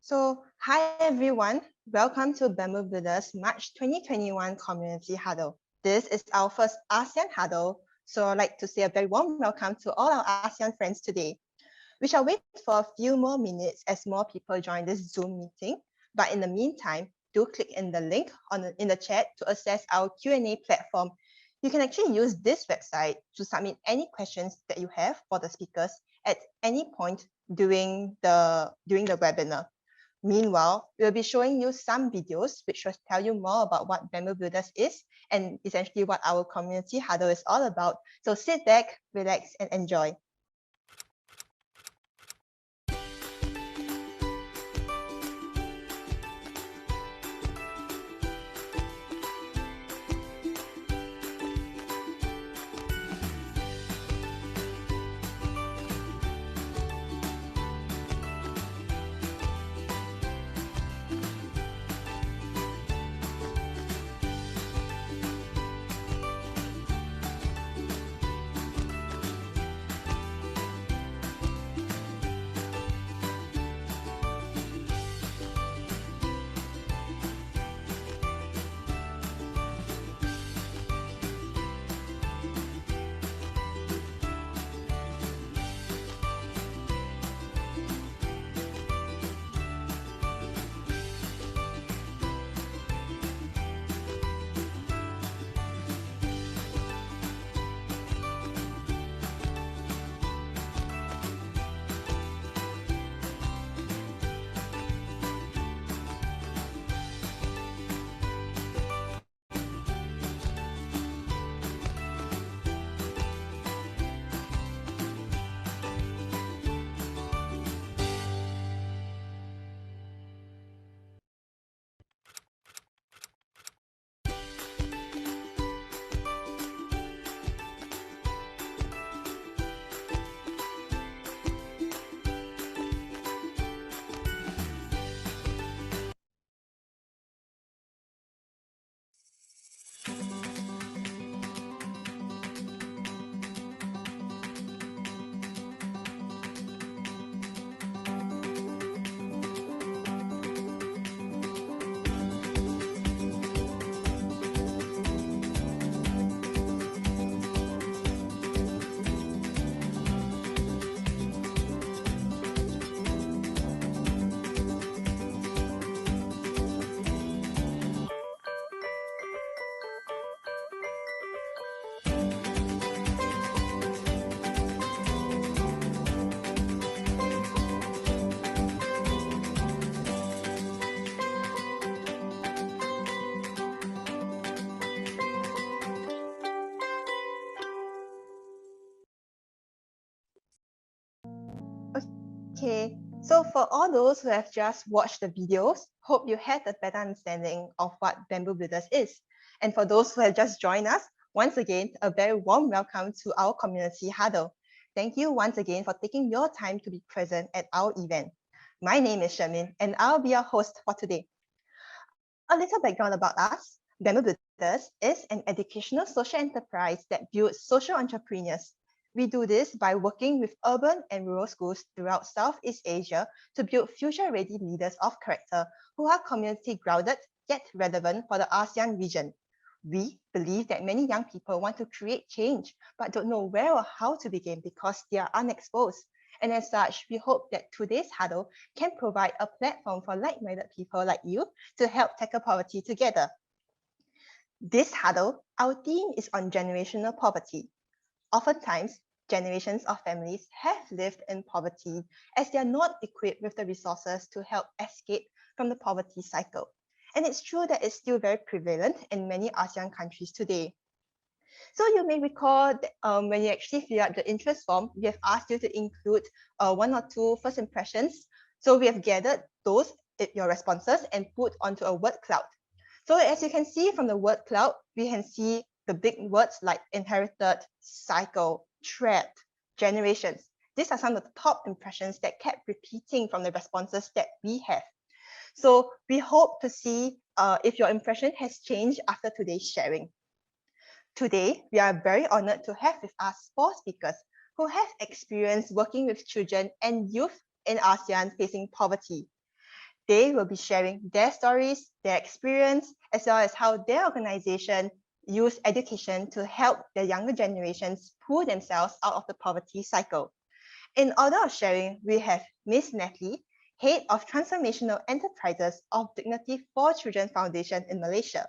Hi everyone. Welcome to Bamboo Builders March 2021 Community Huddle. This is our first ASEAN Huddle, so I'd like to say a very warm welcome to all our ASEAN friends today. We shall wait for a few more minutes as more people join this Zoom meeting, but in the meantime, do click in the link in the chat to access our Q&A platform. You can actually use this website to submit any questions that you have for the speakers at any point during the webinar. Meanwhile, we'll be showing you some videos which will tell you more about what Bamboo Builders is and essentially what our community huddle is all about. So sit back, relax, and enjoy. Okay, so for all those who have just watched the videos, hope you had a better understanding of what Bamboo Builders is. And for those who have just joined us, once again, a very warm welcome to our community huddle. Thank you once again for taking your time to be present at our event. My name is Shamin, and I'll be your host for today. A little background about us. Bamboo Builders is an educational social enterprise that builds social entrepreneurs. We do this by working with urban and rural schools throughout Southeast Asia to build future-ready leaders of character who are community-grounded yet relevant for the ASEAN region. We believe that many young people want to create change but don't know where or how to begin because they are unexposed. And as such, we hope that today's huddle can provide a platform for like-minded people like you to help tackle poverty together. This huddle, our theme is on generational poverty. Oftentimes, generations of families have lived in poverty as they are not equipped with the resources to help escape from the poverty cycle. And it's true that it's still very prevalent in many ASEAN countries today. So you may recall that, when you actually fill out the interest form, we have asked you to include one or two first impressions. So we have gathered those, your responses, and put onto a word cloud. So as you can see from the word cloud, we can see the big words like inherited, cycle, trapped, generations. These are some of the top impressions that kept repeating from the responses that we have. So we hope to see if your impression has changed after today's sharing. Today, we are very honored to have with us 4 speakers who have experience working with children and youth in ASEAN facing poverty. They will be sharing their stories, their experience, as well as how their organization use education to help the younger generations pull themselves out of the poverty cycle. In order of sharing, we have Miss Natalie, Head of Transformational Enterprises of Dignity for Children Foundation in Malaysia,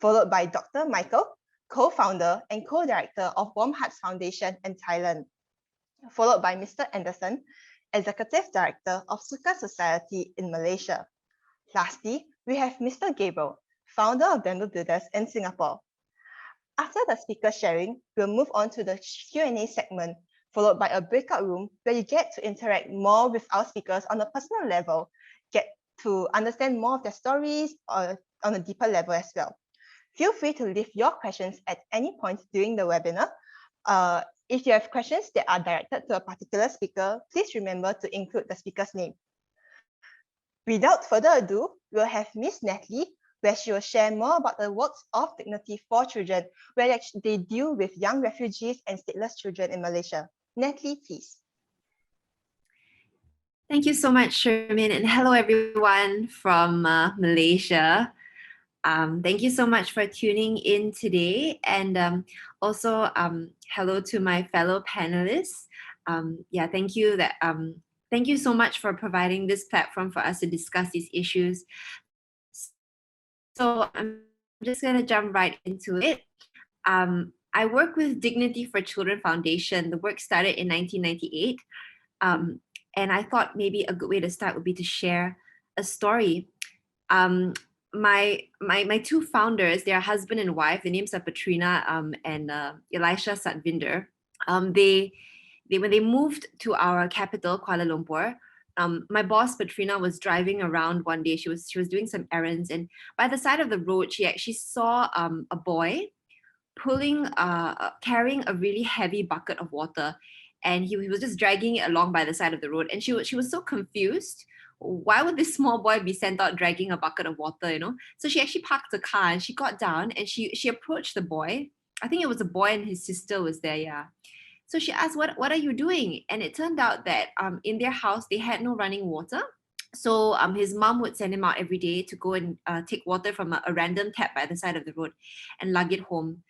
followed by Dr. Michael, co-founder and co-director of Warm Hearts Foundation in Thailand, followed by Mr. Anderson, Executive Director of Suka Society in Malaysia. Lastly, we have Mr. Gabriel, founder of Bamboo Builders in Singapore. After the speaker sharing, we'll move on to the Q&A segment, followed by a breakout room where you get to interact more with our speakers on a personal level, get to understand more of their stories or on a deeper level as well. Feel free to leave your questions at any point during the webinar. If you have questions that are directed to a particular speaker, please remember to include the speaker's name. Without further ado, we'll have Miss Natalie, where she will share more about the works of Dignity for Children, where they deal with young refugees and stateless children in Malaysia. Natalie, please. Thank you so much, Shermin, and hello everyone from Malaysia. Thank you so much for tuning in today, and also hello to my fellow panelists. Thank you thank you so much for providing this platform for us to discuss these issues. So I'm just going to jump right into it. I work with Dignity for Children Foundation. The work started in 1998. And I thought maybe a good way to start would be to share a story. My two founders, they're husband and wife. Their names are Patrina and Elisha Satvinder. When they moved to our capital, Kuala Lumpur, my boss Patrina was driving around one day. She was doing some errands, and by the side of the road, she actually saw a boy carrying a really heavy bucket of water. And he was just dragging it along by the side of the road. And she was so confused. Why would this small boy be sent out dragging a bucket of water, you know? So she actually parked the car and she got down and she approached the boy. I think it was a boy and his sister was there, yeah. So she asked, what are you doing? And it turned out that in their house, they had no running water. So his mom would send him out every day to go and take water from a random tap by the side of the road and lug it home.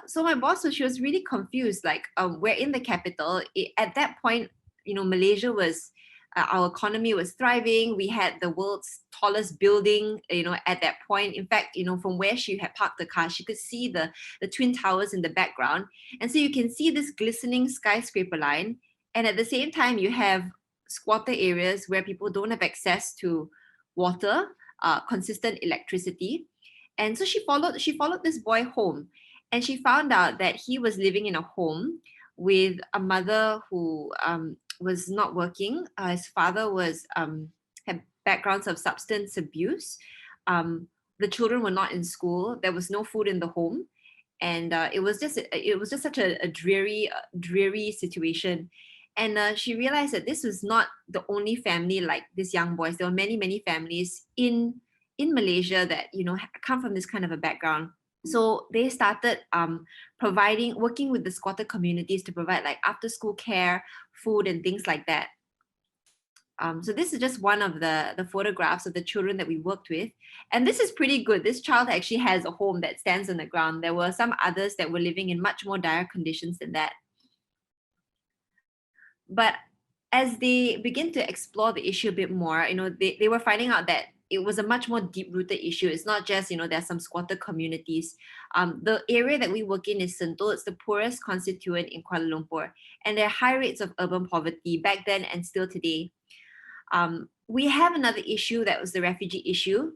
So my boss, she was really confused. Like, we're in the capital. At that point, you know, Malaysia was, our economy was thriving. We had the world's tallest building, you know, at that point. In fact, you know, from where she had parked the car, she could see the Twin Towers in the background. And so you can see this glistening skyscraper line. And at the same time, you have squatter areas where people don't have access to water, consistent electricity. And so she followed this boy home. And she found out that he was living in a home with a mother who was not working. His father had backgrounds of substance abuse. The children were not in school. There was no food in the home, and it was just such a dreary situation. And she realized that this was not the only family like this young boys. There were many families in Malaysia that, you know, come from this kind of a background. So they started working with the squatter communities to provide like after school care, food and things like that. So this is just one of the photographs of the children that we worked with. And this is pretty good. This child actually has a home that stands on the ground. There were some others that were living in much more dire conditions than that. But as they begin to explore the issue a bit more, you know, they were finding out that it was a much more deep-rooted issue. It's not just, you know, there's some squatter communities. The area that we work in is Sentul. It's the poorest constituent in Kuala Lumpur. And there are high rates of urban poverty back then and still today. We have another issue that was the refugee issue.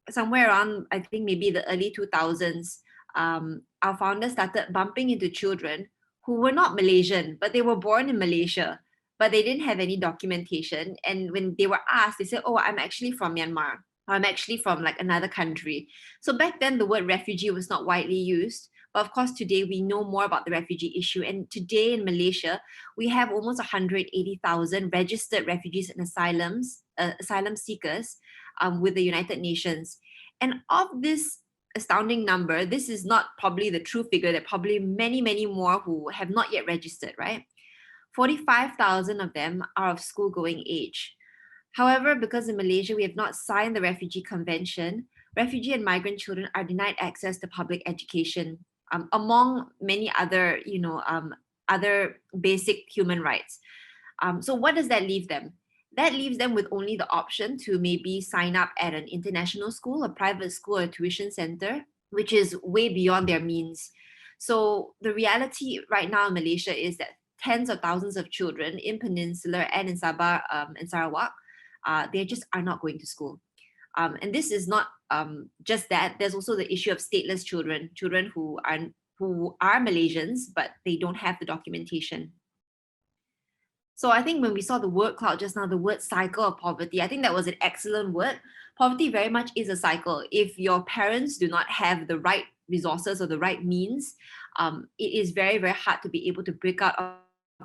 Somewhere around, I think maybe the early 2000s, our founders started bumping into children who were not Malaysian, but they were born in Malaysia, but they didn't have any documentation. And when they were asked, they said, oh, I'm actually from Myanmar, or I'm actually from like another country. So back then the word refugee was not widely used. But of course, today we know more about the refugee issue. And today in Malaysia, we have almost 180,000 registered refugees and asylum seekers with the United Nations. And of this astounding number, this is not probably the true figure. There are probably many more who have not yet registered, right? 45,000 of them are of school-going age. However, because in Malaysia we have not signed the Refugee Convention, refugee and migrant children are denied access to public education, among many other, other basic human rights. So what does that leave them? That leaves them with only the option to maybe sign up at an international school, a private school, or a tuition center, which is way beyond their means. So the reality right now in Malaysia is that tens of thousands of children in Peninsular and in Sabah and Sarawak, they just are not going to school. And this is not just that. There's also the issue of stateless children, children who are Malaysians, but they don't have the documentation. So I think when we saw the word cloud just now, the word cycle of poverty, I think that was an excellent word. Poverty very much is a cycle. If your parents do not have the right resources or the right means, it is very, very hard to be able to break out of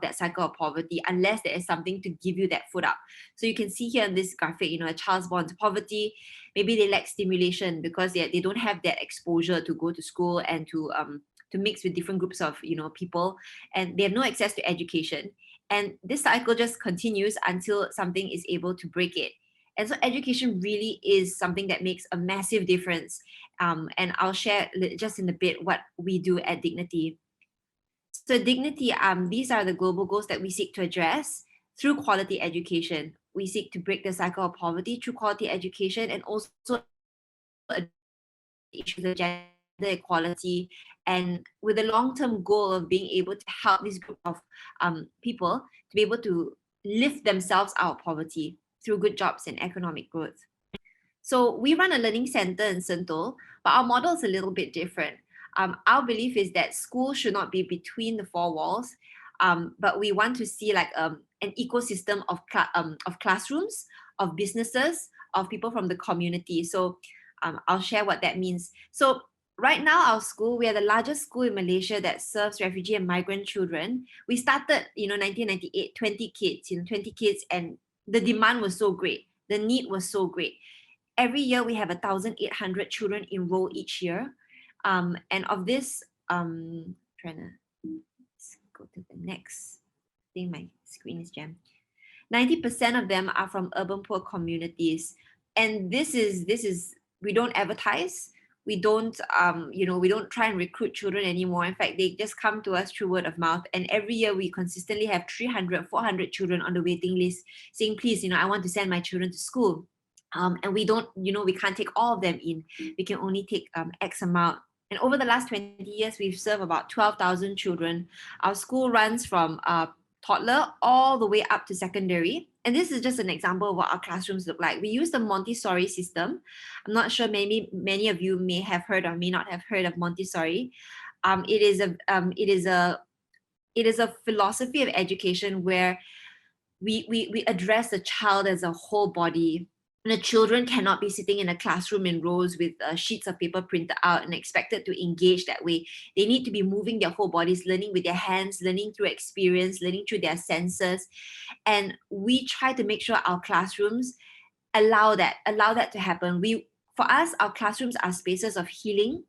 that cycle of poverty unless there is something to give you that foot up. So you can see here in this graphic, a child's born to poverty, maybe they lack stimulation because they don't have that exposure to go to school and to mix with different groups of people, and they have no access to education. And this cycle just continues until something is able to break it. And so education really is something that makes a massive difference. And I'll share just in a bit what we do at Dignity. So Dignity, these are the global goals that we seek to address through quality education. We seek to break the cycle of poverty through quality education and also issues of gender equality, and with the long-term goal of being able to help this group of people to be able to lift themselves out of poverty through good jobs and economic growth. So we run a learning center in Sentul, but our model is a little bit different. Our belief is that school should not be between the four walls, but we want to see like an ecosystem of classrooms, of businesses, of people from the community. So I'll share what that means. So right now, our school, we are the largest school in Malaysia that serves refugee and migrant children. We started, 1998, 20 kids, 20 kids, and the demand was so great. The need was so great. Every year, we have 1,800 children enroll each year. And of this, trying to go to the next thing, my screen is jammed. 90% of them are from urban poor communities. And this is we don't advertise. We don't, we don't try and recruit children anymore. In fact, they just come to us through word of mouth. And every year we consistently have 300, 400 children on the waiting list saying, please, I want to send my children to school. And we don't, we can't take all of them in. We can only take X amount. And over the last 20 years, we've served about 12,000 children. Our school runs from toddler all the way up to secondary. And this is just an example of what our classrooms look like. We use the Montessori system. I'm not sure, maybe many of you may have heard or may not have heard of Montessori. It is a philosophy of education where we address the child as a whole body. And the children cannot be sitting in a classroom in rows with sheets of paper printed out and expected to engage that way. They need to be moving their whole bodies, learning with their hands, learning through experience, learning through their senses. And we try to make sure our classrooms allow that to happen. For us, our classrooms are spaces of healing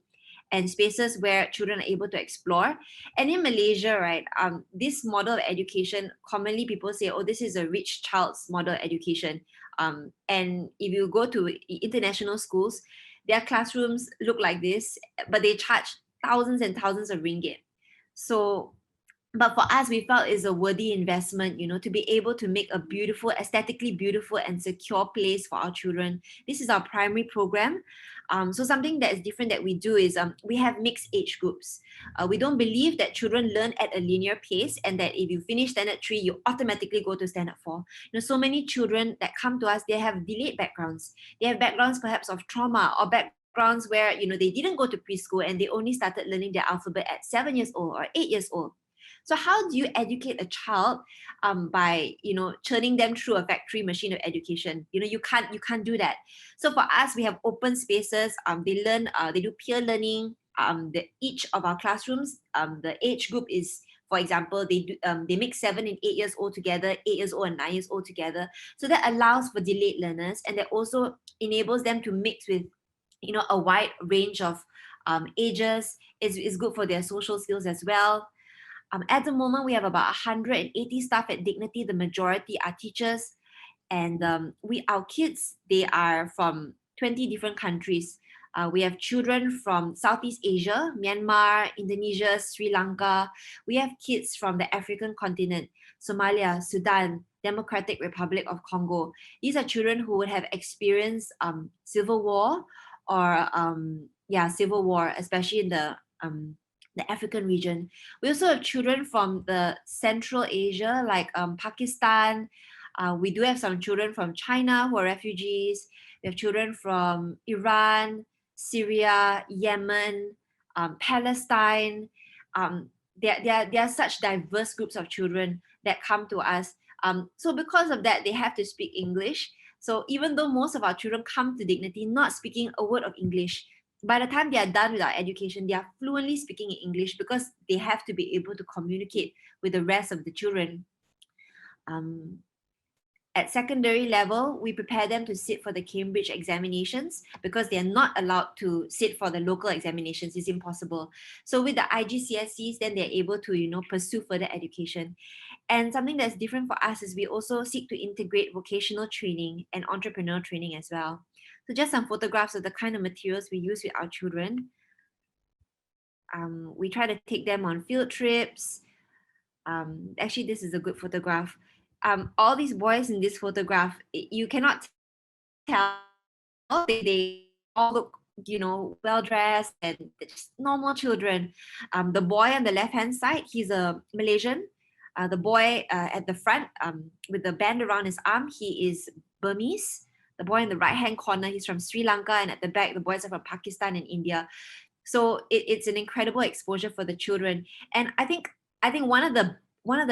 and spaces where children are able to explore. And in Malaysia, right, this model of education, commonly people say, oh, this is a rich child's model of education. And if you go to international schools, their classrooms look like this, but they charge thousands and thousands of ringgit. So, but for us, we felt it's a worthy investment, to be able to make a beautiful, aesthetically beautiful and secure place for our children. This is our primary program. So something that is different that we do is we have mixed age groups. We don't believe that children learn at a linear pace and that if you finish standard 3, you automatically go to standard 4. So many children that come to us, they have delayed backgrounds. They have backgrounds perhaps of trauma or backgrounds where, they didn't go to preschool and they only started learning their alphabet at 7 years old or 8 years old. So how do you educate a child by churning them through a factory machine of education? You can't do that. So for us, we have open spaces. They learn. They do peer learning. Each of our classrooms, the age group is, for example, they mix 7 and 8 years old together, 8 years old and 9 years old together. So that allows for delayed learners, and that also enables them to mix with a wide range of ages. Is good for their social skills as well. At the moment, we have about 180 staff at Dignity. The majority are teachers. And our kids, they are from 20 different countries. We have children from Southeast Asia, Myanmar, Indonesia, Sri Lanka. We have kids from the African continent, Somalia, Sudan, Democratic Republic of Congo. These are children who would have experienced civil war or civil war, especially in the African region. We also have children from the Central Asia, like Pakistan. We do have some children from China who are refugees. We have children from Iran, Syria, Yemen, Palestine. There are such diverse groups of children that come to us. So because of that, they have to speak English. So even though most of our children come to Dignity not speaking a word of English, by the time they are done with our education, they are fluently speaking in English because they have to be able to communicate with the rest of the children. At secondary level, we prepare them to sit for the Cambridge examinations because they are not allowed to sit for the local examinations. It's impossible. So with the IGCSEs, then they're able to, pursue further education. And something that's different for us is we also seek to integrate vocational training and entrepreneurial training as well. So just some photographs of the kind of materials we use with our children. We try to take them on field trips. Actually, this is a good photograph. All these boys in this photograph, you cannot tell, they all look, well dressed and just normal children. The boy on the left hand side, he's a Malaysian. The boy at the front with the band around his arm, he is Burmese. The boy in the right hand corner, he's from Sri Lanka, and at the back, the boys are from Pakistan and India. So it's an incredible exposure for the children. And I think one of the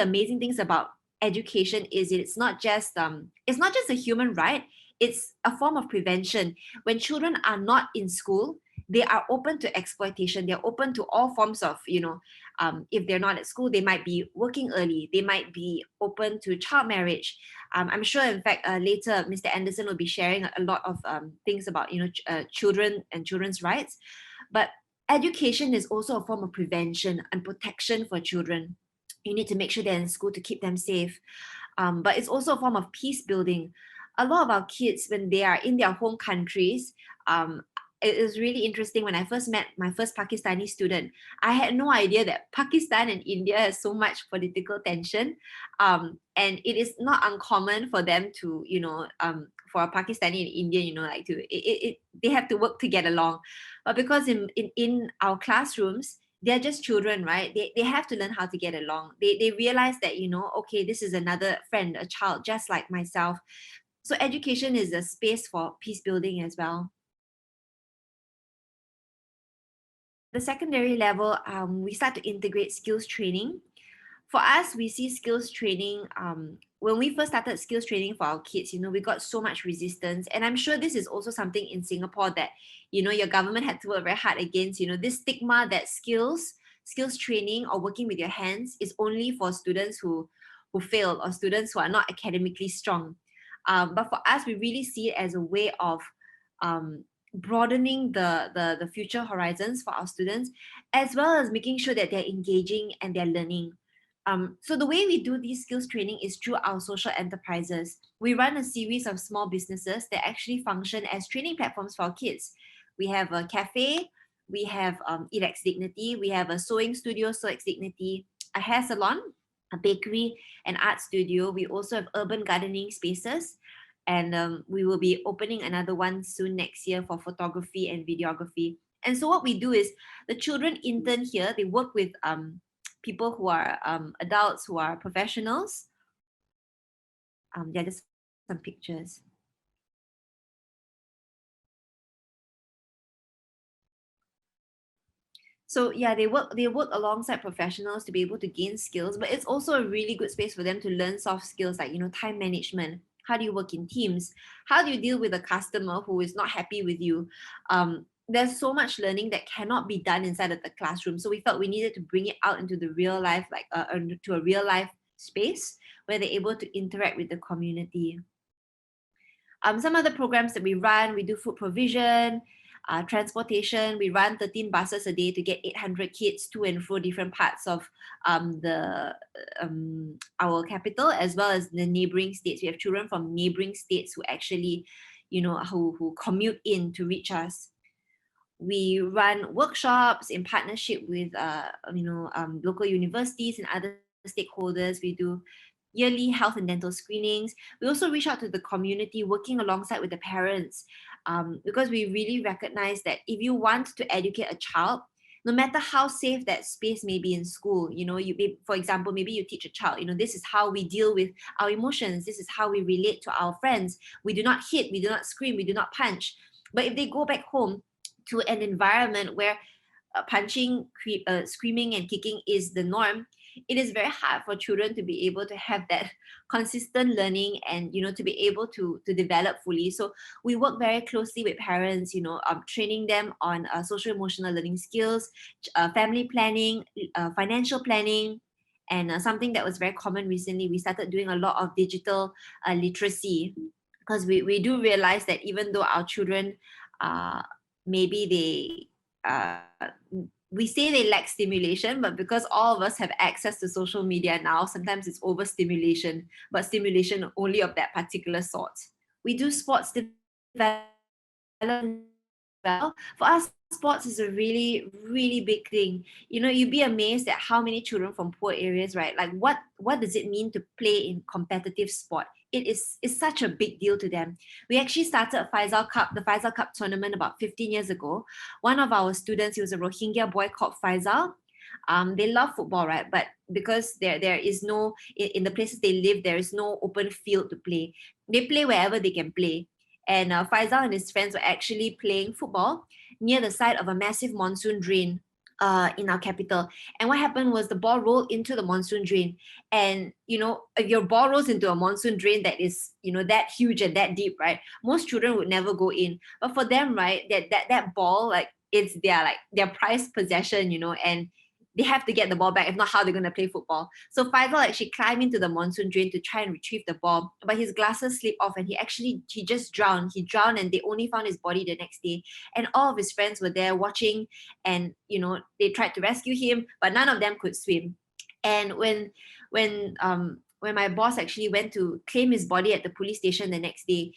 amazing things about education is it's not just a human right, it's a form of prevention. When children are not in school, they are open to exploitation. They're open to all forms of, if they're not at school, they might be working early, they might be open to child marriage. I'm sure, in fact, later Mr. Anderson will be sharing a lot of things about children and children's rights. But education is also a form of prevention and protection for children. You need to make sure they're in school to keep them safe. But it's also a form of peace building. A lot of our kids, when they are in their home countries, it is really interesting. When I first met my first Pakistani student, I had no idea that Pakistan and India has so much political tension. And it is not uncommon for them to, for a Pakistani and Indian, they have to work to get along. But because in our classrooms, they're just children, right? They have to learn how to get along. They realize that, okay, this is another friend, a child, just like myself. So education is a space for peace building as well. The secondary level, we start to integrate skills training. For us, we see skills training, when we first started skills training for our kids, we got so much resistance. And I'm sure this is also something in Singapore that, your government had to work very hard against, this stigma that skills training or working with your hands is only for students who fail or students who are not academically strong. But for us, we really see it as a way of broadening the future horizons for our students, as well as making sure that they're engaging and they're learning. So the way we do these skills training is through our social enterprises. We run a series of small businesses that actually function as training platforms for our kids. We have a cafe, we have Edex Dignity, we have a sewing studio, Sew X Dignity, a hair salon, a bakery, an art studio. We also have urban gardening spaces. And we will be opening another one soon next year for photography and videography. And so what we do is the children intern here, they work with people who are adults, who are professionals. Just some pictures. So yeah, they work alongside professionals to be able to gain skills, but it's also a really good space for them to learn soft skills like, time management. How do you work in teams? How do you deal with a customer who is not happy with you? There's so much learning that cannot be done inside of the classroom. So we felt we needed to bring it out into the real life, to a real life space where they're able to interact with the community. Some other programs that we run, we do food provision. Transportation, we run 13 buses a day to get 800 kids to and fro different parts of our capital, as well as the neighboring states. We have children from neighboring states who actually, who commute in to reach us. We run workshops in partnership with local universities and other stakeholders. We do yearly health and dental screenings. We also reach out to the community, working alongside with the parents, because we really recognize that if you want to educate a child, no matter how safe that space may be in school, for example, maybe you teach a child, this is how we deal with our emotions, this is how we relate to our friends. We do not hit, we do not scream, we do not punch. But if they go back home to an environment where punching, screaming, and kicking is the norm, it is very hard for children to be able to have that consistent learning and to be able to develop fully. So we work very closely with parents, training them on social emotional learning skills, family planning, financial planning. And something that was very common recently, we started doing a lot of digital literacy, because we do realize that even though our children maybe we say they lack stimulation, but because all of us have access to social media now, sometimes it's overstimulation, but stimulation only of that particular sort. We do sports development. For us, sports is a really, really big thing. You'd be amazed at how many children from poor areas, right? Like what does it mean to play in competitive sport? It's such a big deal to them. We actually started the Faisal Cup tournament about 15 years ago. One of our students, he was a Rohingya boy called Faisal. They love football, right? But because there is no, in the places they live, there is no open field to play. They play wherever they can play. And Faisal and his friends were actually playing football near the side of a massive monsoon drain in our capital. And what happened was the ball rolled into the monsoon drain. And if your ball rolls into a monsoon drain that is that huge and that deep, right, most children would never go in. But for them, right, that ball, like, it's their prized possession, and they have to get the ball back. If not, how they're going to play football? So Faisal actually climbed into the monsoon drain to try and retrieve the ball, but his glasses slipped off and he just drowned. He drowned, and they only found his body the next day. And all of his friends were there watching, and they tried to rescue him, but none of them could swim. And when my boss actually went to claim his body at the police station the next day,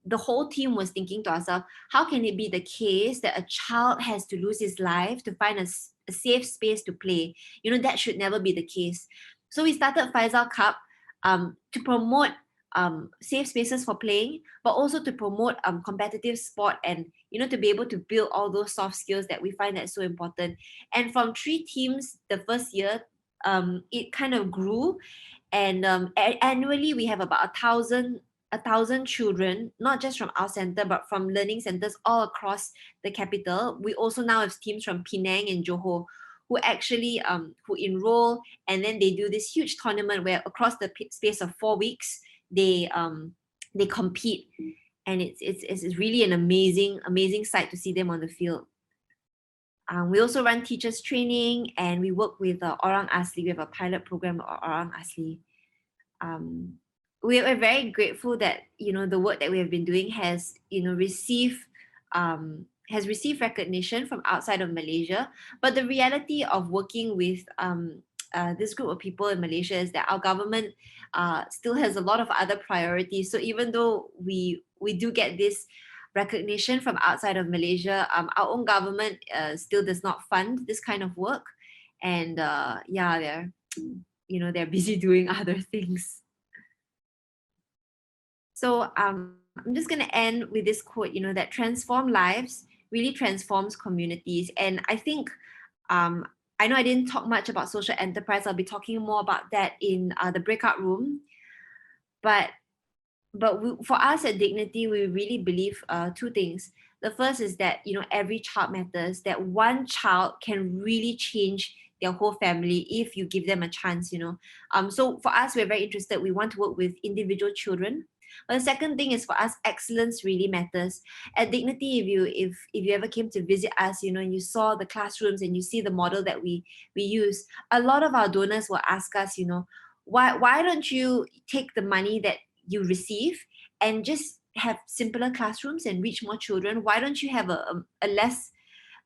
the whole team was thinking to ourselves, how can it be the case that a child has to lose his life to find a safe space to play? That should never be the case. So we started Faisal Cup to promote safe spaces for playing, but also to promote competitive sport, and to be able to build all those soft skills that we find that's so important. And from 3 teams the first year, it kind of grew, and annually we have about 1,000 children, not just from our center, but from learning centers all across the capital. We also now have teams from Penang and Johor who actually who enroll, and then they do this huge tournament where across the space of 4 weeks they compete, and it's really an amazing sight to see them on the field. We also run teachers training, and we work with Orang Asli. We have a pilot program with Orang Asli. We are very grateful that the work that we have been doing has received recognition from outside of Malaysia. But the reality of working with this group of people in Malaysia is that our government still has a lot of other priorities. So even though we do get this recognition from outside of Malaysia, our own government still does not fund this kind of work, and they're busy doing other things. So I'm just going to end with this quote, that transform lives really transforms communities. And I think, I know I didn't talk much about social enterprise. I'll be talking more about that in the breakout room. But for us at Dignity, we really believe 2 things. The first is that, every child matters, that one child can really change their whole family if you give them a chance, So for us, we're very interested. We want to work with individual children. But the second thing is, for us, excellence really matters. At Dignity, if you ever came to visit us, and you saw the classrooms and you see the model that we use, a lot of our donors will ask us, why don't you take the money that you receive and just have simpler classrooms and reach more children? Why don't you have a less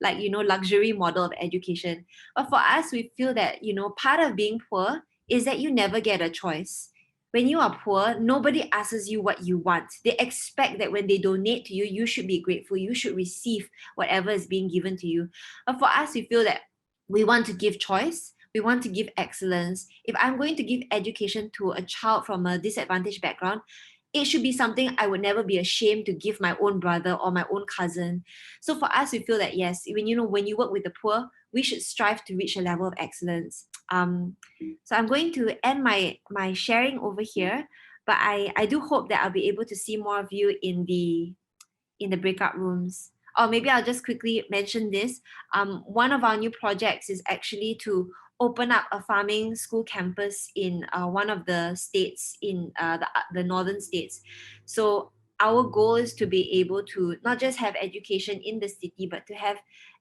like, luxury model of education? But for us, we feel that, part of being poor is that you never get a choice. When you are poor, nobody asks you what you want. They expect that when they donate to you, you should be grateful. You should receive whatever is being given to you. But for us, we feel that we want to give choice. We want to give excellence. If I'm going to give education to a child from a disadvantaged background, it should be something I would never be ashamed to give my own brother or my own cousin. So for us, we feel that yes, when you work with the poor, we should strive to reach a level of excellence. So I'm going to end my sharing over here, but I do hope that I'll be able to see more of you in the breakout rooms. Or maybe I'll just quickly mention this. One of our new projects is actually to open up a farming school campus in one of the states in the northern states. So our goal is to be able to not just have education in the city, but to have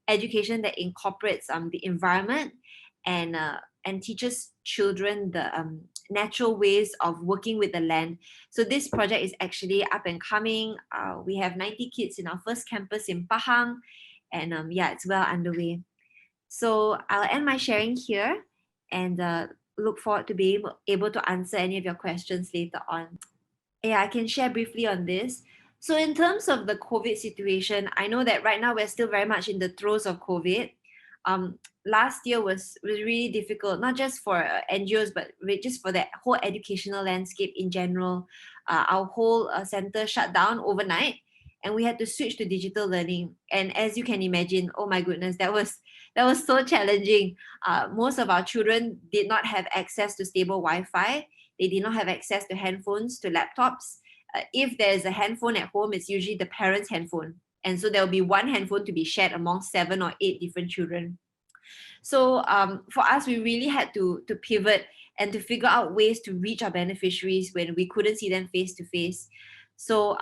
education that incorporates the environment and teaches children the natural ways of working with the land. So this project is actually up and coming. We have 90 kids in our first campus in Pahang, and it's well underway. So I'll end my sharing here and look forward to being able to answer any of your questions later on. Yeah, I can share briefly on this. So in terms of the COVID situation, I know that right now we're still very much in the throes of COVID. Last year was really difficult, not just for NGOs, but just for the whole educational landscape in general. Our whole center shut down overnight, and we had to switch to digital learning. And as you can imagine, oh my goodness, that was so challenging. Most of our children did not have access to stable Wi-Fi. They did not have access to handphones, to laptops. If there's a handphone at home, it's usually the parent's handphone. And so there'll be one handphone to be shared among 7 or 8 different children. So for us, we really had to pivot and to figure out ways to reach our beneficiaries when we couldn't see them face to face. So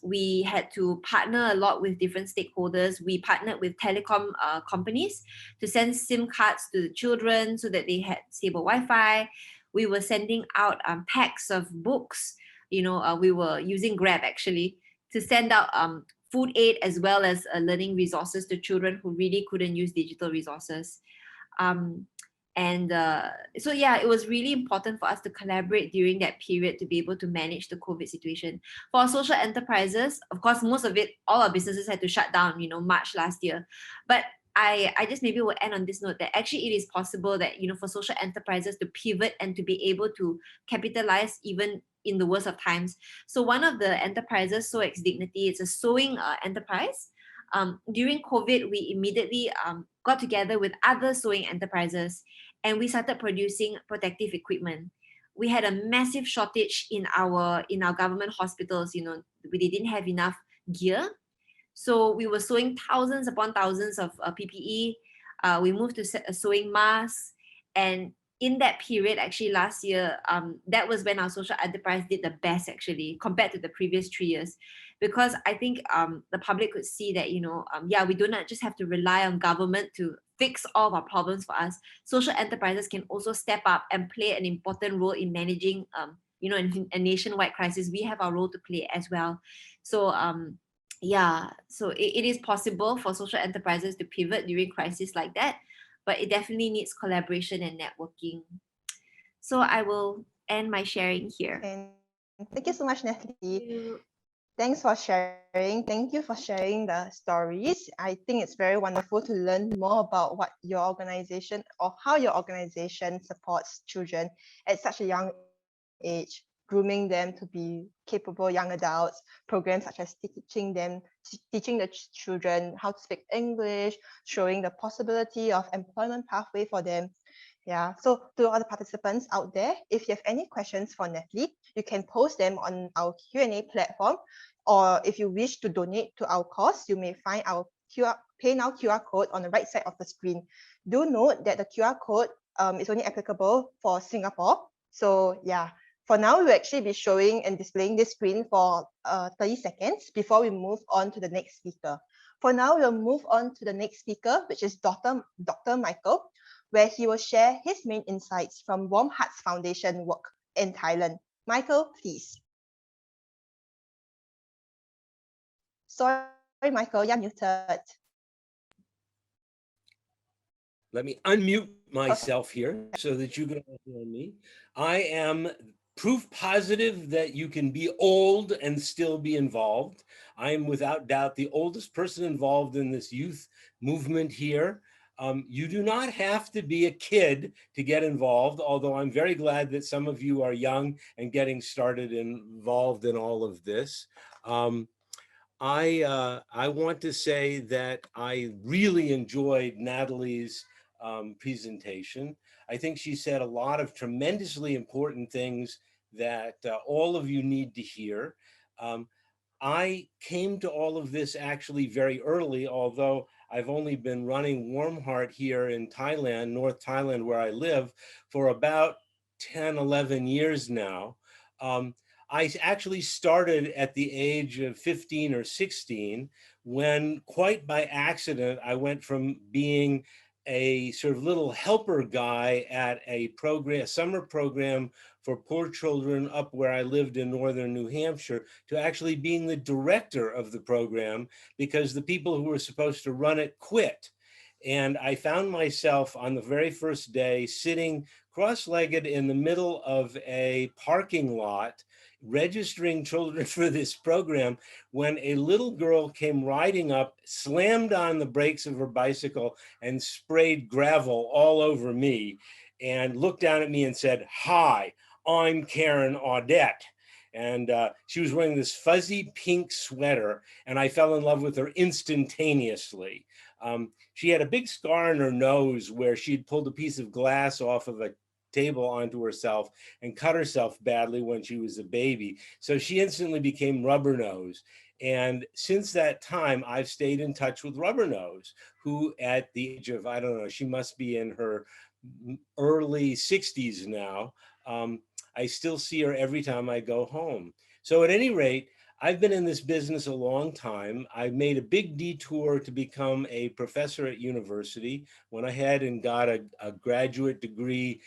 we had to partner a lot with different stakeholders. We partnered with telecom companies to send SIM cards to the children so that they had stable Wi-Fi. We were sending out packs of books. We were using Grab actually to send out food aid as well as learning resources to children who really couldn't use digital resources. So it was really important for us to collaborate during that period to be able to manage the COVID situation. For our social enterprises, of course, all our businesses had to shut down, March last year. But I just maybe will end on this note that actually it is possible that, for social enterprises to pivot and to be able to capitalize even in the worst of times. So one of the enterprises, Sew X Dignity, it's a sewing enterprise. During COVID, we immediately got together with other sewing enterprises and we started producing protective equipment. We had a massive shortage in our government hospitals. We didn't have enough gear. So we were sewing thousands upon thousands of PPE. We moved to sewing masks. And in that period, actually last year, that was when our social enterprise did the best actually compared to the previous 3 years. Because I think the public could see that, we do not just have to rely on government to fix all of our problems for us. Social enterprises can also step up and play an important role in managing, in a nationwide crisis. We have our role to play as well. So, so it is possible for social enterprises to pivot during crises like that, but it definitely needs collaboration and networking. So I will end my sharing here. And thank you so much, Natalie. Thanks for sharing. Thank you for sharing the stories. I think it's very wonderful to learn more about what your organization or how your organization supports children at such a young age, grooming them to be capable young adults, programs such as teaching the children how to speak English, showing the possibility of employment pathway for them. Yeah, so to all the participants out there, if you have any questions for Natalie, you can post them on our Q&A platform, or if you wish to donate to our cause, you may find our Pay Now QR code on the right side of the screen. Do note that the QR code is only applicable for Singapore. So yeah, for now, we'll actually be showing and displaying this screen for 30 seconds before we move on to the next speaker. For now, we'll move on to the next speaker, which is Dr. Michael, where he will share his main insights from Warm Hearts Foundation work in Thailand. Michael, please. Sorry, Michael, you're muted. Let me unmute myself here so that you can all hear me. I am proof positive that you can be old and still be involved. I am without doubt the oldest person involved in this youth movement here. You do not have to be a kid to get involved, although I'm very glad that some of you are young and getting started involved in all of this. I want to say that I really enjoyed Natalie's presentation. I think she said a lot of tremendously important things that all of you need to hear. Um, I came to all of this actually very early, although I've only been running Warm Heart here in Thailand, North Thailand, where I live, for about 10, 11 years now. I actually started at the age of 15 or 16 when, quite by accident, I went from being a sort of little helper guy at a program, a summer program for poor children up where I lived in northern New Hampshire, to actually being the director of the program because the people who were supposed to run it quit. And I found myself on the very first day sitting cross-legged in the middle of a parking lot registering children for this program when a little girl came riding up, slammed on the brakes of her bicycle and sprayed gravel all over me and looked down at me and said, "Hi, I'm Karen Audette." And she was wearing this fuzzy pink sweater and I fell in love with her instantaneously. She had a big scar on her nose where she'd pulled a piece of glass off of a table onto herself and cut herself badly when she was a baby. So she instantly became Rubber Nose. And since that time, I've stayed in touch with Rubber Nose, who at the age of, I don't know, she must be in her early 60s now. I still see her every time I go home. So at any rate, I've been in this business a long time. I made a big detour to become a professor at university. Went ahead and got a graduate degree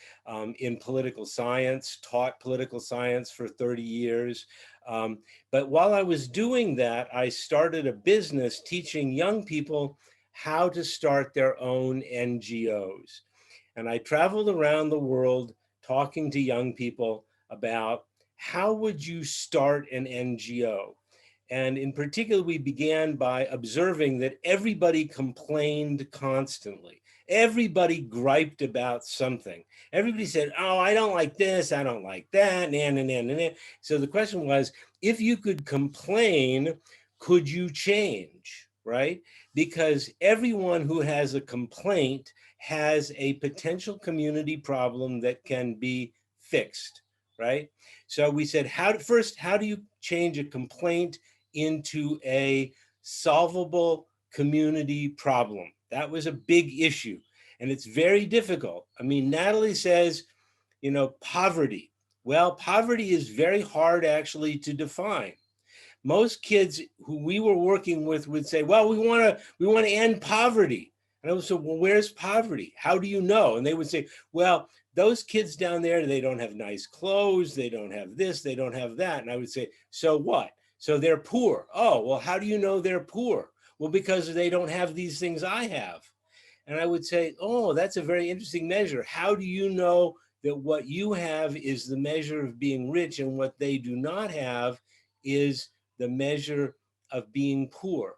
in political science, taught political science for 30 years. But while I was doing that, I started a business teaching young people how to start their own NGOs. And I traveled around the world talking to young people about how would you start an NGO? And in particular, we began by observing that everybody complained constantly. Everybody griped about something. Everybody said, "Oh, I don't like this, I don't like that, nah, nah, nah, nah, nah." So the question was, if you could complain, could you change, right? Because everyone who has a complaint has a potential community problem that can be fixed, right? So we said, first, how do you change a complaint into a solvable community problem? That was a big issue and it's very difficult. I mean, Natalie says, you know, poverty. Well, poverty is very hard actually to define. Most kids who we were working with would say, well, we want to end poverty. And I would say, well, where's poverty? How do you know? And they would say, well, those kids down there, they don't have nice clothes, they don't have this, they don't have that. And I would say, so what? So they're poor. Oh, well, how do you know they're poor? Well, because they don't have these things I have. And I would say, oh, that's a very interesting measure. How do you know that what you have is the measure of being rich and what they do not have is the measure of being poor?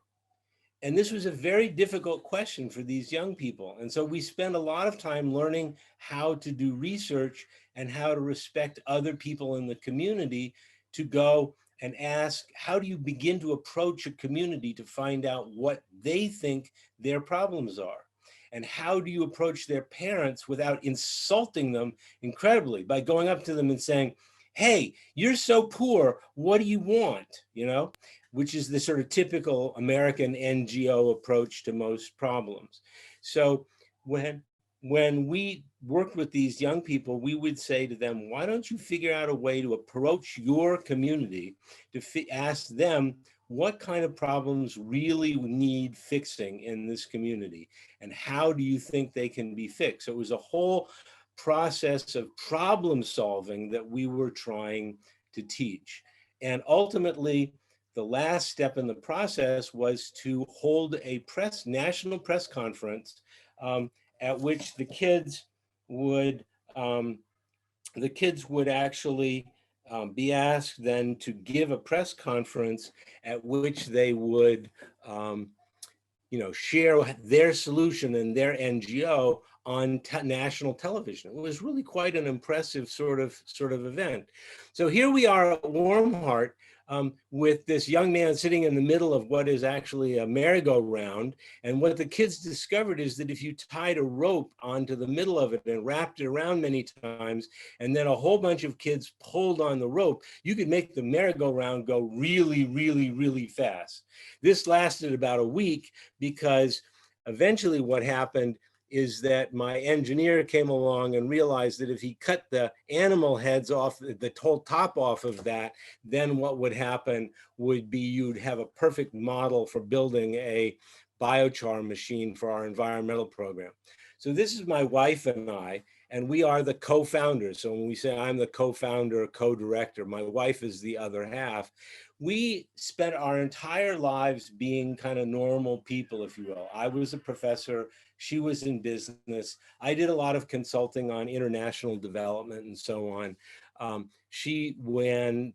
And this was a very difficult question for these young people. And so we spent a lot of time learning how to do research and how to respect other people in the community to go and ask, how do you begin to approach a community to find out what they think their problems are? And how do you approach their parents without insulting them incredibly by going up to them and saying, hey, you're so poor, what do you want? You know? Which is the sort of typical American NGO approach to most problems. So when we worked with these young people, we would say to them, why don't you figure out a way to approach your community to ask them what kind of problems really need fixing in this community? And how do you think they can be fixed? So it was a whole process of problem solving that we were trying to teach. And ultimately, the last step in the process was to hold a national press conference at which would the kids would actually be asked then to give a press conference at which they would share their solution and their NGO on national television. It was really quite an impressive sort of event. So here we are at Warm Heart with this young man sitting in the middle of what is actually a merry-go-round. And what the kids discovered is that if you tied a rope onto the middle of it and wrapped it around many times, and then a whole bunch of kids pulled on the rope, you could make the merry-go-round go really, really, really fast. This lasted about a week because eventually what happened is that my engineer came along and realized that if he cut the animal heads off, the whole top off of that, then what would happen would be you'd have a perfect model for building a biochar machine for our environmental program. So this is my wife and I, and we are the co-founders. So when we say I'm the co-founder, co-director, my wife is the other half. We spent our entire lives being kind of normal people, if you will. I was a professor, she was in business. I did a lot of consulting on international development and so on. She ran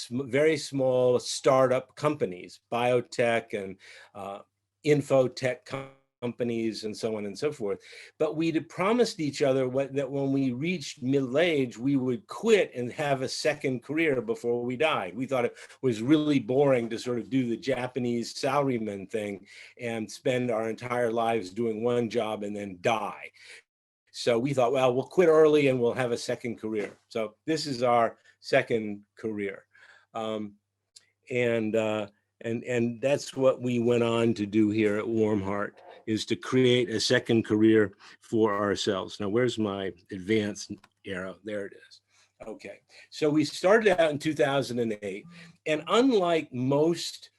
very small startup companies, biotech and infotech companies and so on and so forth. But we'd promised each other that when we reached middle age, we would quit and have a second career before we died. We thought it was really boring to sort of do the Japanese salaryman thing and spend our entire lives doing one job and then die. So we thought, well, we'll quit early and we'll have a second career. So this is our second career. And that's what we went on to do here at Warm Heart, is to create a second career for ourselves. Now, where's my advanced arrow? There it is. Okay, so we started out in 2008, and unlike most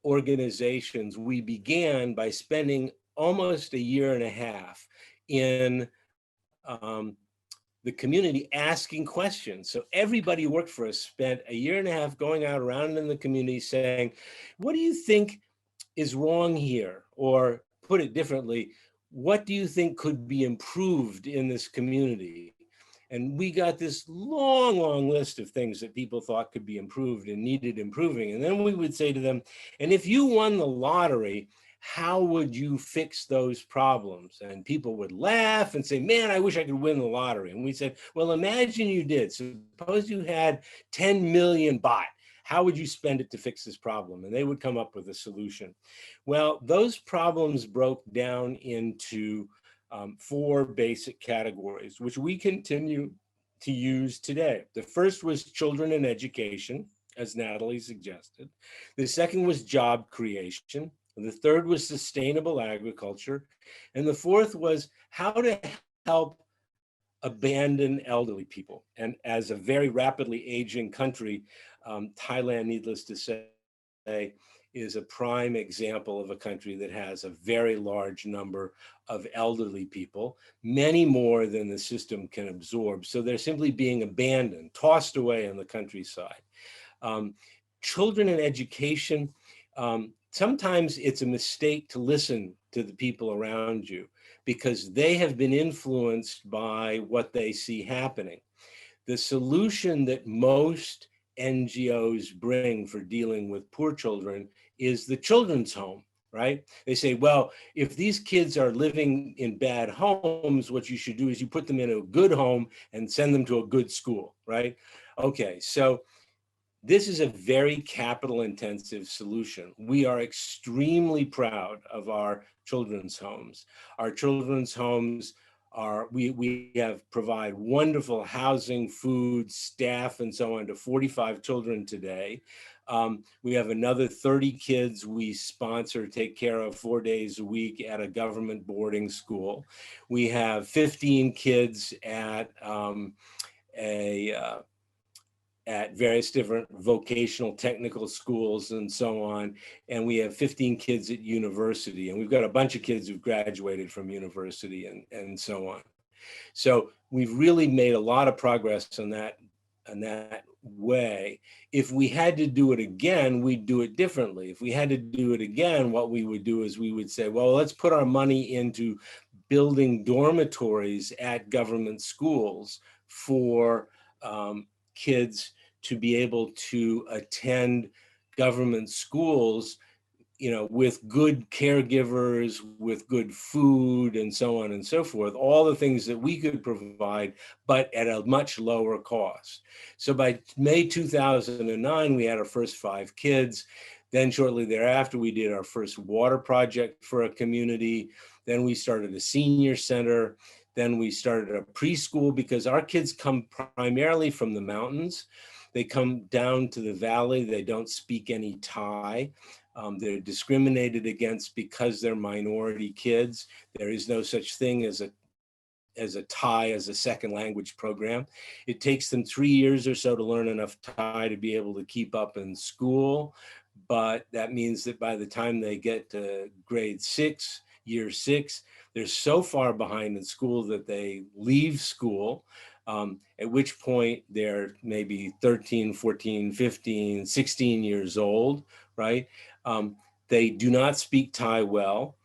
organizations, we began by spending almost a year and a half in the community asking questions. So everybody who worked for us spent a year and a half going out around in the community saying, what do you think is wrong here? Or put it differently, what do you think could be improved in this community? And we got this long, long list of things that people thought could be improved and needed improving. And then we would say to them, and if you won the lottery, how would you fix those problems? And people would laugh and say, man, I wish I could win the lottery. And we said, well, imagine you did. Suppose you had 10 million baht. How would you spend it to fix this problem? And they would come up with a solution. Well, those problems broke down into 4 basic categories, which we continue to use today. The first was children and education, as Natalie suggested. The second was job creation. The third was sustainable agriculture. And the fourth was how to help abandon elderly people. And as a very rapidly aging country, Thailand, needless to say, is a prime example of a country that has a very large number of elderly people, many more than the system can absorb. So they're simply being abandoned, tossed away in the countryside. Children and education, sometimes it's a mistake to listen to the people around you because they have been influenced by what they see happening. The solution that most NGOs bring for dealing with poor children is the children's home, right? They say, well, if these kids are living in bad homes, what you should do is you put them in a good home and send them to a good school, right? Okay, so this is a very capital intensive solution. We are extremely proud of our children's homes. Our children's homes we provide wonderful housing, food, staff, and so on to 45 children today. We have another 30 kids we sponsor, take care of 4 days a week at a government boarding school. We have 15 kids at various different vocational technical schools and so on. And we have 15 kids at university. And we've got a bunch of kids who've graduated from university and so on. So we've really made a lot of progress on that in that way. If we had to do it again, we'd do it differently. If we had to do it again, what we would do is we would say, well, let's put our money into building dormitories at government schools for kids to be able to attend government schools, you know, with good caregivers, with good food, and so on and so forth, all the things that we could provide, but at a much lower cost. So by May 2009, we had our first 5 kids. Then shortly thereafter, we did our first water project for a community. Then we started a senior center. Then we started a preschool, because our kids come primarily from the mountains. They come down to the valley. They don't speak any Thai. They're discriminated against because they're minority kids. There is no such thing as a Thai as a second language program. It takes them 3 years or so to learn enough Thai to be able to keep up in school. But that means that by the time they get to grade 6, year 6, they're so far behind in school that they leave school, at which point they're maybe 13, 14, 15, 16 years old, right? They do not speak Thai well.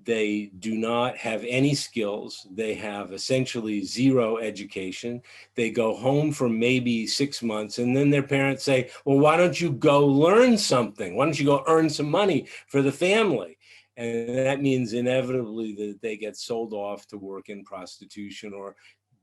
They do not have any skills. They have essentially zero education. They go home for maybe 6 months, and then their parents say, well, why don't you go learn something? Why don't you go earn some money for the family? And that means inevitably that they get sold off to work in prostitution or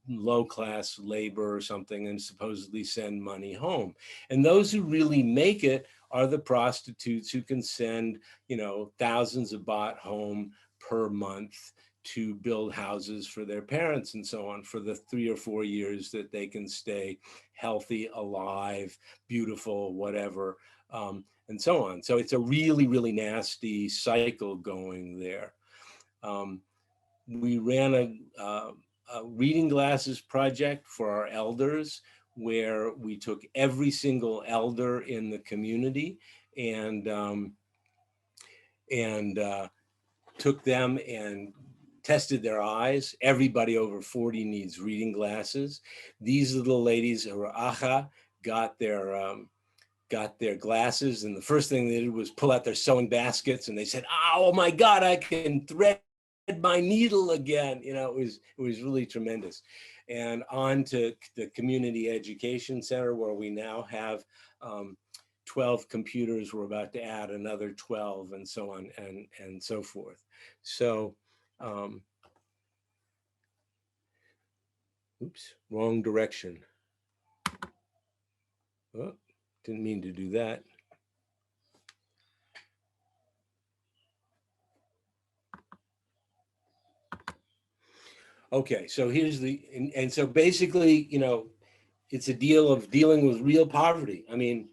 low-class labor or something, and supposedly send money home. And those who really make it are the prostitutes who can send, you know, thousands of baht home per month to build houses for their parents and so on for the 3 or 4 years that they can stay healthy, alive, beautiful, whatever, and so on. So it's a really, really nasty cycle going there. We ran a reading glasses project for our elders, where we took every single elder in the community and took them and tested their eyes. Everybody over 40 needs reading glasses. These little ladies, or Aha, got their glasses, and the first thing they did was pull out their sewing baskets, and they said, oh my God, I can thread my needle again. You know, it was really tremendous. And on to the community education center, where we now have 12 computers. We're about to add another 12, and so on and so forth. So, oops, wrong direction. Oh, didn't mean to do that. Okay, so here's and so basically, you know, it's a deal of dealing with real poverty. I mean,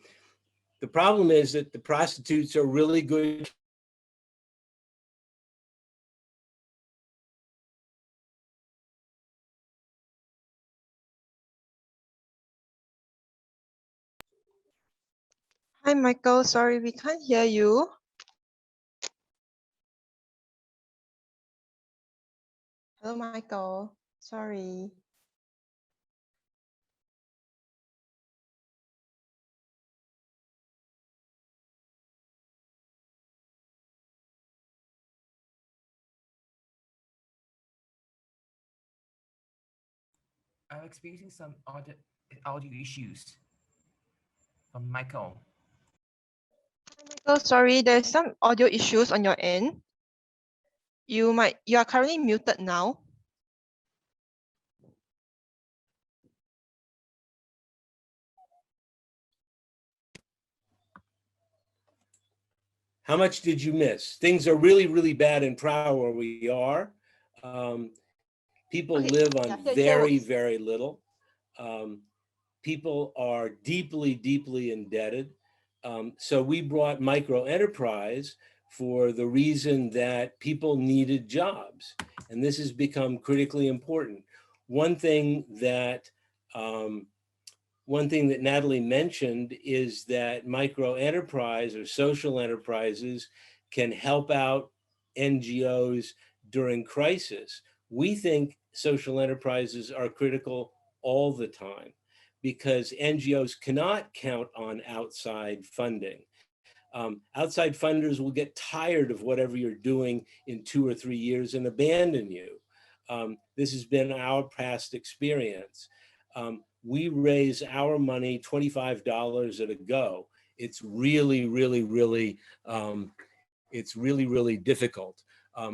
the problem is that the prostitutes are really good. Hi, Michael. Sorry, we can't hear you. Hello, Michael. Sorry. I'm experiencing some audio issues from Michael. Hi, Michael. Sorry, there's some audio issues on your end. You are currently muted now. How much did you miss? Things are really, really bad in Prow where we are. People Okay, live on yeah, very, works. very little. People are deeply, deeply indebted. So we brought micro enterprise for the reason that people needed jobs. And this has become critically important. One thing that Natalie mentioned is that micro enterprise or social enterprises can help out NGOs during crisis. We think social enterprises are critical all the time, because NGOs cannot count on outside funding. Outside funders will get tired of whatever you're doing in 2 or 3 years and abandon you. This has been our past experience. We raise our money $25 at a go. It's really, really, really, it's really, really difficult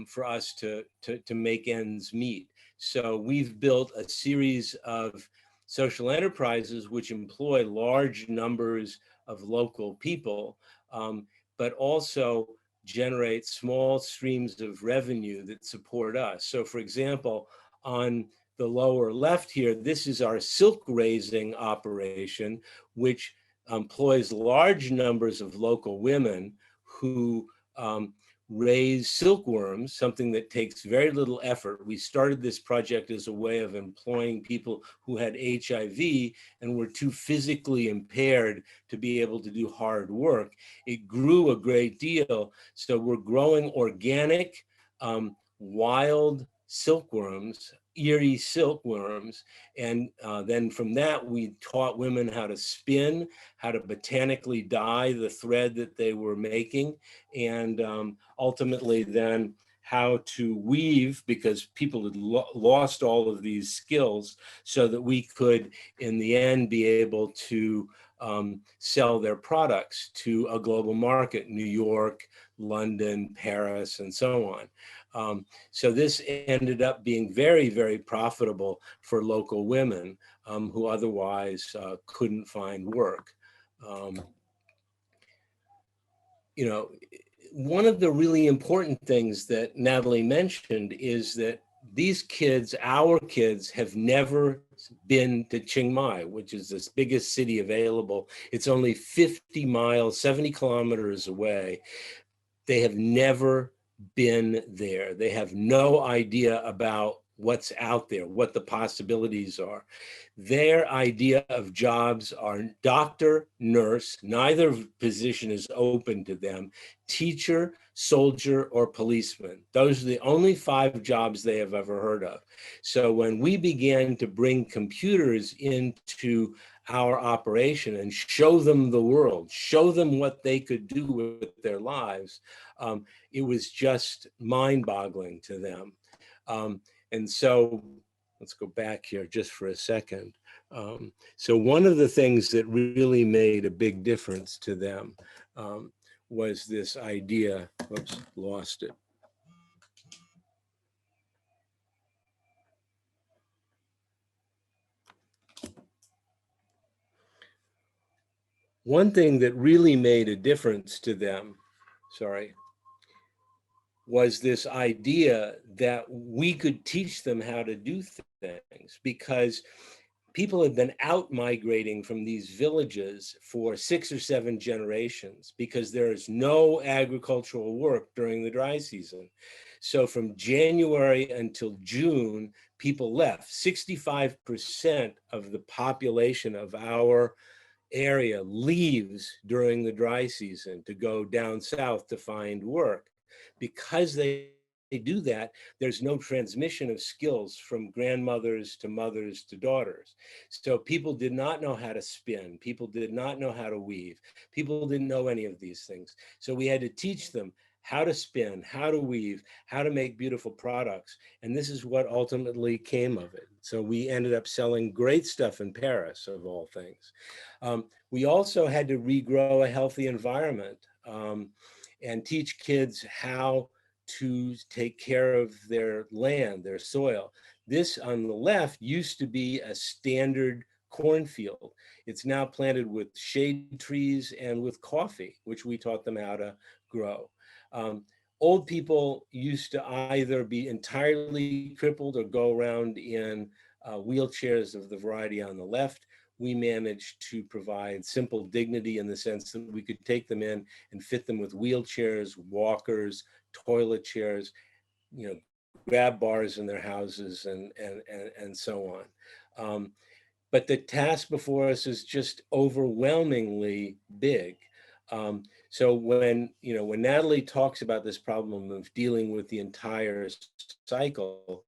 for us to make ends meet. So we've built a series of social enterprises which employ large numbers of local people, but also generate small streams of revenue that support us. So for example, on the lower left here, this is our silk raising operation, which employs large numbers of local women who raise silkworms, something that takes very little effort. We started this project as a way of employing people who had HIV and were too physically impaired to be able to do hard work. It grew a great deal. So we're growing organic, wild silkworms, eerie silkworms. And then from that, we taught women how to spin, how to botanically dye the thread that they were making, and ultimately then how to weave, because people had lost all of these skills, so that we could in the end be able to sell their products to a global market, New York, London, Paris, and so on. So this ended up being very, very profitable for local women who otherwise couldn't find work. You know, one of the really important things that Natalie mentioned is that these kids, our kids, have never been to Chiang Mai, which is the biggest city available. It's only 50 miles, 70 kilometers away. They have never been there. They have no idea about what's out there, what the possibilities are. Their idea of jobs are doctor, nurse, neither position is open to them, teacher, soldier, or policeman. Those are the only 5 jobs they have ever heard of. So when we began to bring computers into our operation and show them the world, show them what they could do with their lives, it was just mind-boggling to them. And so let's go back here just for a second. So one of the things that really made a big difference to them was this idea, oops, lost it. One thing that really made a difference to them, sorry, was this idea that we could teach them how to do things, because people have been out migrating from these villages for 6 or 7 generations because there is no agricultural work during the dry season. So from January until June, people left. 65% of the population of our area leaves during the dry season to go down south to find work. Because they do that, there's no transmission of skills from grandmothers to mothers to daughters. So people did not know how to spin. People did not know how to weave. People didn't know any of these things. So we had to teach them how to spin, how to weave, how to make beautiful products. And this is what ultimately came of it. So we ended up selling great stuff in Paris, of all things. We also had to regrow a healthy environment and teach kids how to take care of their land, their soil. This on the left used to be a standard cornfield. It's now planted with shade trees and with coffee, which we taught them how to grow. Old people used to either be entirely crippled or go around in wheelchairs of the variety on the left. We managed to provide simple dignity in the sense that we could take them in and fit them with wheelchairs, walkers, toilet chairs, you know, grab bars in their houses, and so on. But the task before us is just overwhelmingly big. So when Natalie talks about this problem of dealing with the entire cycle,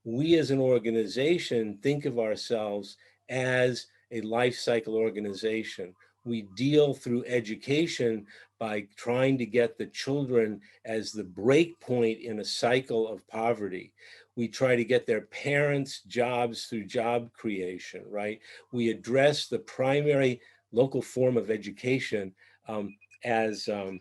we as an organization think of ourselves as a life cycle organization. We deal through education by trying to get the children as the break point in a cycle of poverty. We try to get their parents jobs through job creation, right? We address the primary local form of education as you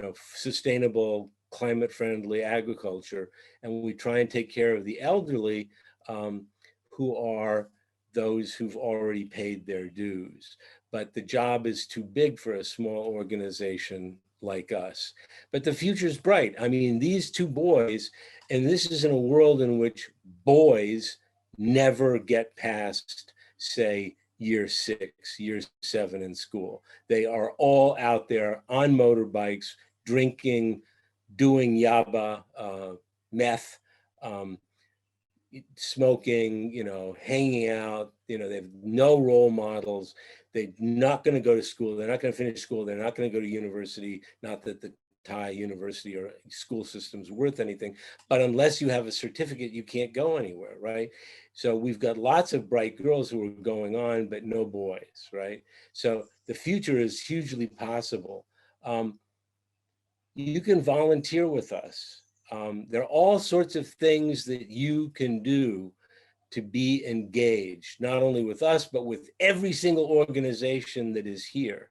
know, sustainable, climate-friendly agriculture, and we try and take care of the elderly, who are those who've already paid their dues. But the job is too big for a small organization like us. But the future's bright. I mean, these two boys, and this is in a world in which boys never get past, say, year 6, year 7 in school. They are all out there on motorbikes, drinking, doing yaba, meth, smoking, you know, hanging out. You know, they have no role models. They're not going to go to school. They're not going to finish school. They're not going to go to university. Not that the Thai university or school system's worth anything, but unless you have a certificate, you can't go anywhere, right? So we've got lots of bright girls who are going on, but no boys, right? So the future is hugely possible. You can volunteer with us. There are all sorts of things that you can do to be engaged, not only with us, but with every single organization that is here.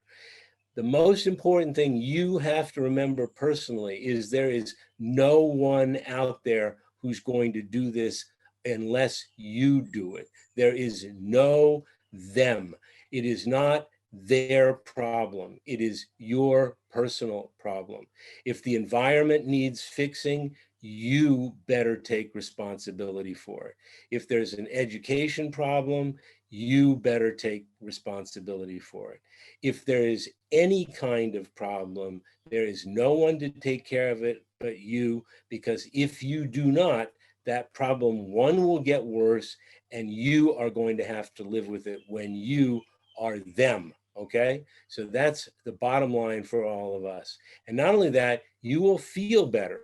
The most important thing you have to remember personally is there is no one out there who's going to do this unless you do it. There is no them. It is not their problem. It is your personal problem. If the environment needs fixing, you better take responsibility for it. If there's an education problem, you better take responsibility for it. If there is any kind of problem, there is no one to take care of it but you, because if you do not, that problem, one, will get worse, and you are going to have to live with it when you are them, okay? So that's the bottom line for all of us. And not only that, you will feel better.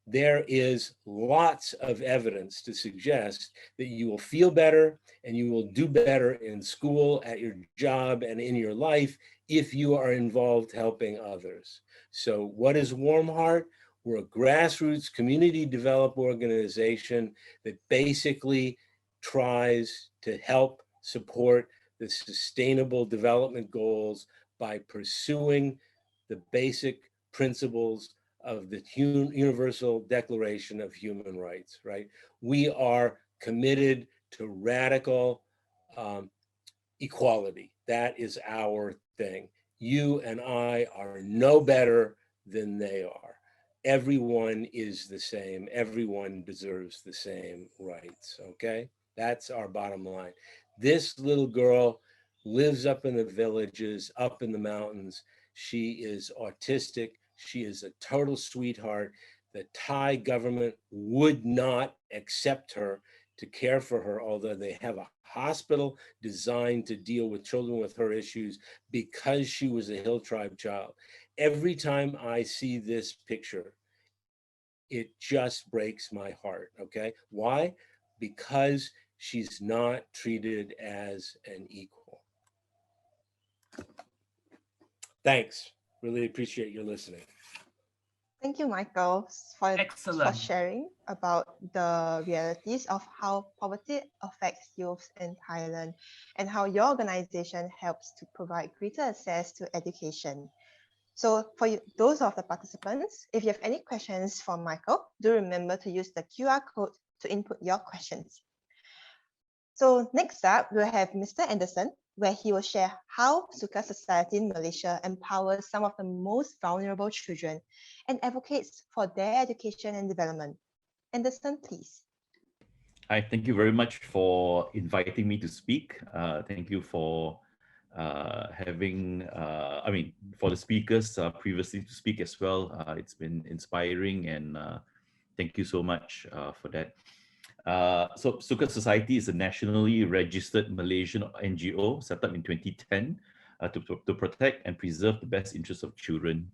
There is lots of evidence to suggest that you will feel better and you will do better in school, at your job, and in your life if you are involved helping others. So what is Warm Heart? We're a grassroots community development organization that basically tries to help support the sustainable development goals by pursuing the basic principles of the Universal Declaration of Human Rights, right? We are committed to radical equality. That is our thing. You and I are no better than they are. Everyone is the same. Everyone deserves the same rights, okay? That's our bottom line. This little girl lives up in the villages, up in the mountains. She is autistic. She is a total sweetheart. The Thai government would not accept her to care for her, although they have a hospital designed to deal with children with her issues, because she was a Hill Tribe child. Every time I see this picture, it just breaks my heart, okay? Why? Because she's not treated as an equal. Thanks. Really appreciate your listening. Thank you, Michael, for Excellent. sharing about the realities of how poverty affects youth in Thailand and how your organization helps to provide greater access to education. So for you, those of the participants, if you have any questions for Michael, do remember to use the QR code to input your questions. So next up, we'll have Mr. Anderson, where he will share how Suka Society in Malaysia empowers some of the most vulnerable children and advocates for their education and development. Anderson, please. Hi, thank you very much for inviting me to speak. Thank you for for the speakers previously to speak as well. It's been inspiring, and thank you so much for that. So Suka Society is a nationally registered Malaysian NGO set up in 2010 to protect and preserve the best interests of children.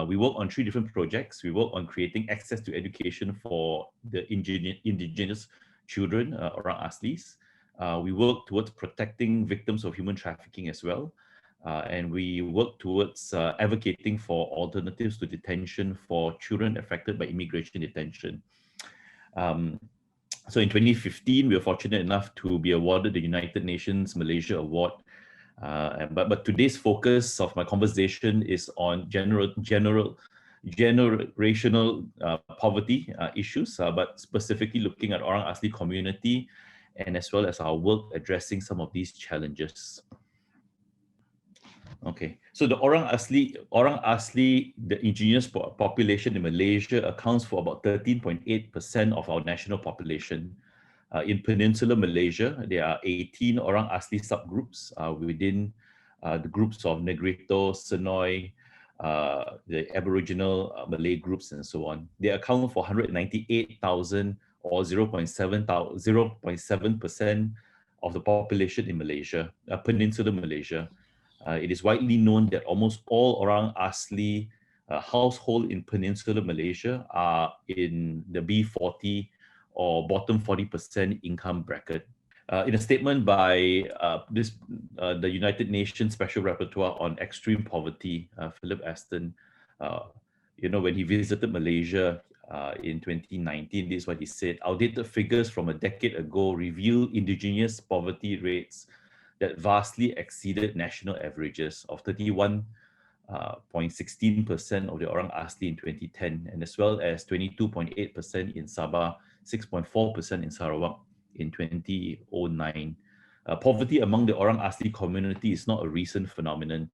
We work on 3 different projects. We work on creating access to education for the indigenous children around Aslis. We work towards protecting victims of human trafficking as well. And we work towards advocating for alternatives to detention for children affected by immigration detention. So in 2015, we were fortunate enough to be awarded the United Nations Malaysia Award. But today's focus of my conversation is on generational poverty issues, but specifically looking at Orang Asli community and as well as our work addressing some of these challenges. Okay, so the Orang Asli, the indigenous population in Malaysia accounts for about 13.8% of our national population. In Peninsular Malaysia, there are 18 Orang Asli subgroups within the groups of Negrito, Senoi, the Aboriginal Malay groups, and so on. They account for 198,000 or 0.7% of the population in Malaysia, Peninsular Malaysia. It is widely known that almost all Orang Asli households in Peninsular Malaysia are in the B40 or bottom 40% income bracket. In a statement by the United Nations Special Rapporteur on Extreme Poverty, Philip Aston, when he visited Malaysia in 2019, this is what he said: outdated figures from a decade ago reveal indigenous poverty rates that vastly exceeded national averages of 31.16% of the Orang Asli in 2010, and as well as 22.8% in Sabah, 6.4% in Sarawak in 2009. Poverty among the Orang Asli community is not a recent phenomenon.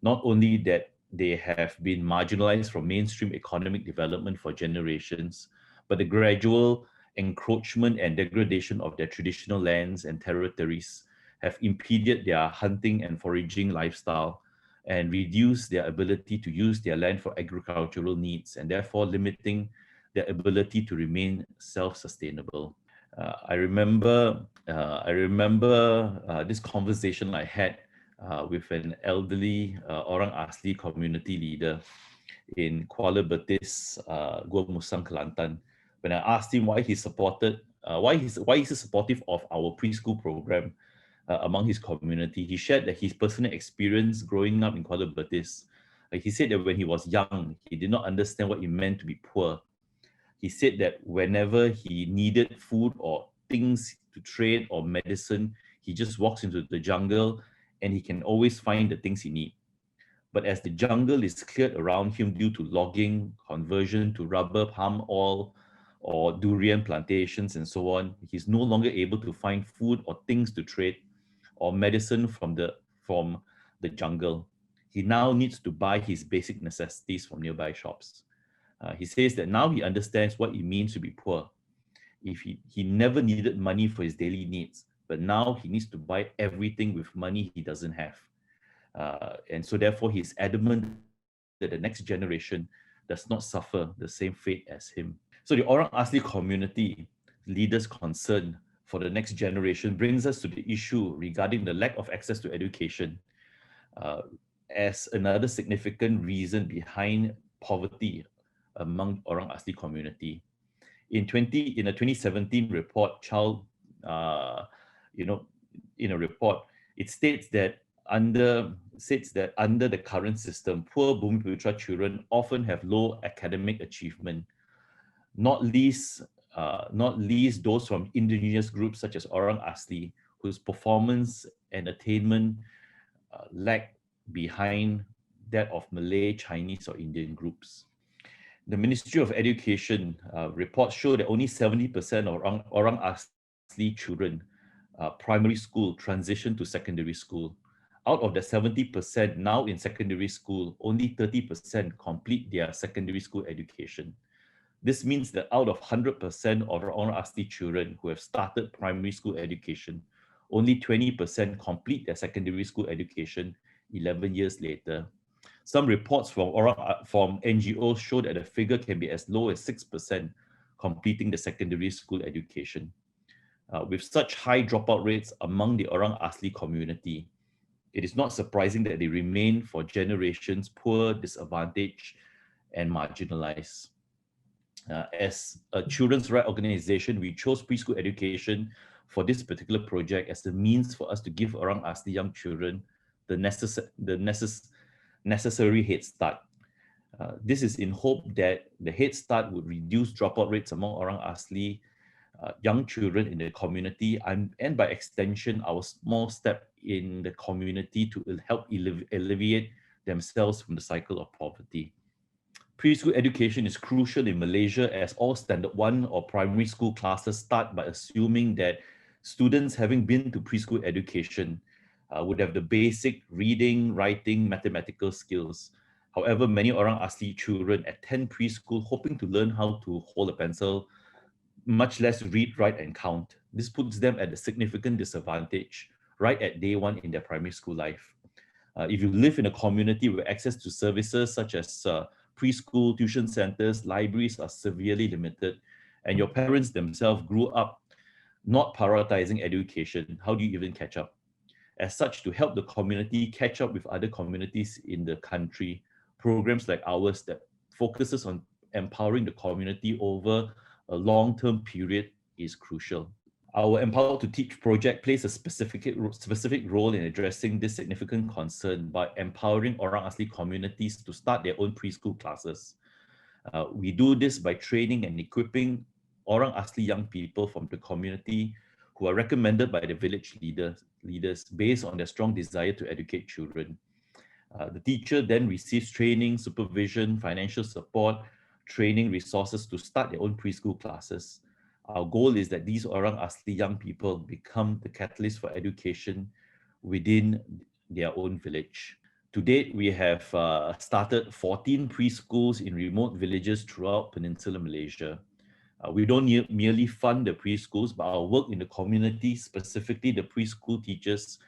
Not only that they have been marginalized from mainstream economic development for generations, but the gradual encroachment and degradation of their traditional lands and territories have impeded their hunting and foraging lifestyle and reduced their ability to use their land for agricultural needs, and therefore limiting their ability to remain self-sustainable. I remember this conversation I had with an elderly Orang Asli community leader in Kuala Betis, Gua Musang, Kelantan, when I asked him why he supported, why he's supportive of our preschool program among his community. He shared that his personal experience growing up in Kuala Betis. He said that when he was young, he did not understand what it meant to be poor. He said that whenever he needed food or things to trade or medicine, he just walks into the jungle and he can always find the things he needs. But as the jungle is cleared around him due to logging, conversion to rubber, palm oil, or durian plantations and so on, he's no longer able to find food or things to trade or medicine from the jungle. He now needs to buy his basic necessities from nearby shops. He says that now he understands what it means to be poor. If he never needed money for his daily needs, but now he needs to buy everything with money he doesn't have. And so therefore he's adamant that the next generation does not suffer the same fate as him. So the Orang Asli community leaders' concern for the next generation brings us to the issue regarding the lack of access to education as another significant reason behind poverty among Orang Asli community. In a 2017 report, in a report, it states that under the current system, poor Bumiputra children often have low academic achievement, not least those from indigenous groups such as Orang Asli, whose performance and attainment lag behind that of Malay, Chinese, or Indian groups. The Ministry of Education reports show that only 70% of Orang Asli children primary school transition to secondary school. Out of the 70% now in secondary school, only 30% complete their secondary school education. This means that out of 100% of Orang Asli children who have started primary school education, only 20% complete their secondary school education 11 years later. Some reports from NGOs show that the figure can be as low as 6% completing the secondary school education. With such high dropout rates among the Orang Asli community, it is not surprising that they remain for generations poor, disadvantaged, and marginalized. As a children's rights organization, we chose preschool education for this particular project as a means for us to give Orang Asli young children the necessary head start. This is in hope that the head start would reduce dropout rates among Orang Asli young children in the community, and by extension, our small step in the community to help alleviate themselves from the cycle of poverty. Preschool education is crucial in Malaysia, as all standard 1 or primary school classes start by assuming that students having been to preschool education would have the basic reading, writing, mathematical skills. However, many Orang Asli children attend preschool hoping to learn how to hold a pencil, much less read, write, and count. This puts them at a significant disadvantage right at day 1 in their primary school life. If you live in a community where access to services such as preschool, tuition centers, libraries are severely limited, and your parents themselves grew up not prioritizing education, how do you even catch up? As such, to help the community catch up with other communities in the country, programs like ours that focuses on empowering the community over a long-term period is crucial. Our Empowered to Teach project plays a specific role in addressing this significant concern by empowering Orang Asli communities to start their own preschool classes. We do this by training and equipping Orang Asli young people from the community who are recommended by the village leaders based on their strong desire to educate children. The teacher then receives training, supervision, financial support, training resources to start their own preschool classes. Our goal is that these Orang Asli young people become the catalyst for education within their own village. To date, we have started 14 preschools in remote villages throughout Peninsular Malaysia. We don't merely fund the preschools, but our work in the community, specifically the preschool teachers,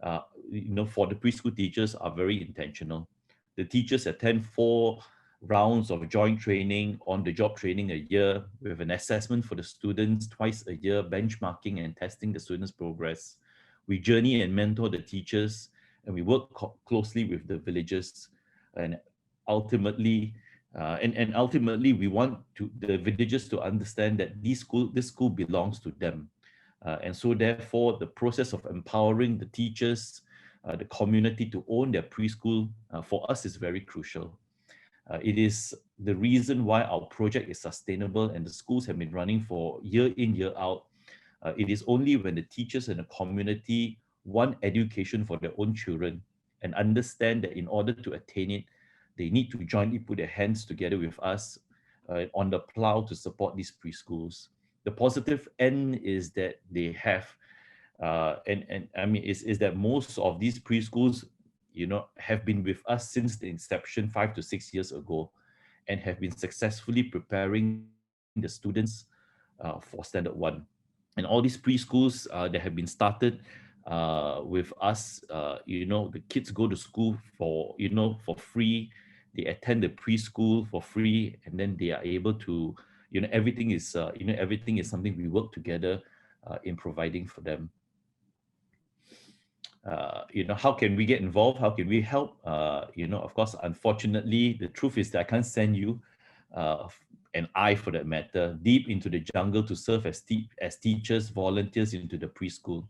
for the preschool teachers are very intentional. The teachers attend 4 rounds of joint training, on-the-job training a year, with an assessment for the students twice a year, benchmarking and testing the students' progress. We journey and mentor the teachers, and we work closely with the villagers, and ultimately, we want the villagers to understand that this school belongs to them. And so therefore, the process of empowering the teachers, the community to own their preschool, for us is very crucial. It is the reason why our project is sustainable and the schools have been running for year in, year out. It is only when the teachers and the community want education for their own children and understand that in order to attain it, they need to jointly put their hands together with us on the plow to support these preschools. The positive end is that they have, is that most of these preschools, have been with us since the inception 5 to 6 years ago, and have been successfully preparing the students for standard 1. And all these preschools that have been started with us, the kids go to school for free. They attend the preschool for free, and then they are able to, everything is something we work together in providing for them. How can we get involved? How can we help? Of course, unfortunately, the truth is that I can't send you, and I, for that matter, deep into the jungle to serve as teachers, volunteers into the preschool.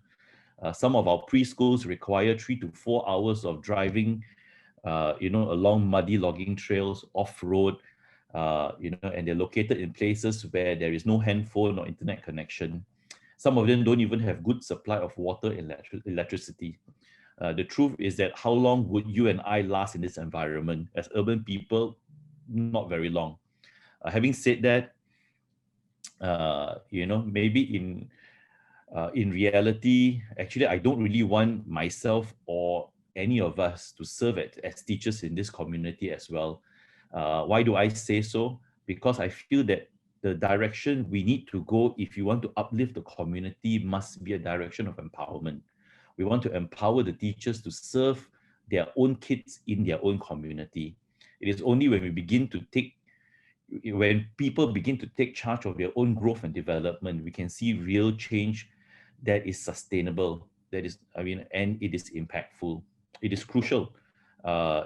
Some of our preschools require 3 to 4 hours of driving, along muddy logging trails, off-road, and they're located in places where there is no handphone or internet connection. Some of them don't even have good supply of water and electricity. The truth is that how long would you and I last in this environment? As urban people, not very long. Having said that, maybe in reality, actually, I don't really want myself or any of us to serve as teachers in this community as well. Why do I say so? Because I feel that the direction we need to go if you want to uplift the community must be a direction of empowerment. We want to empower the teachers to serve their own kids in their own community. It is only when people begin to take charge of their own growth and development, we can see real change that is sustainable, and it is impactful. It is crucial.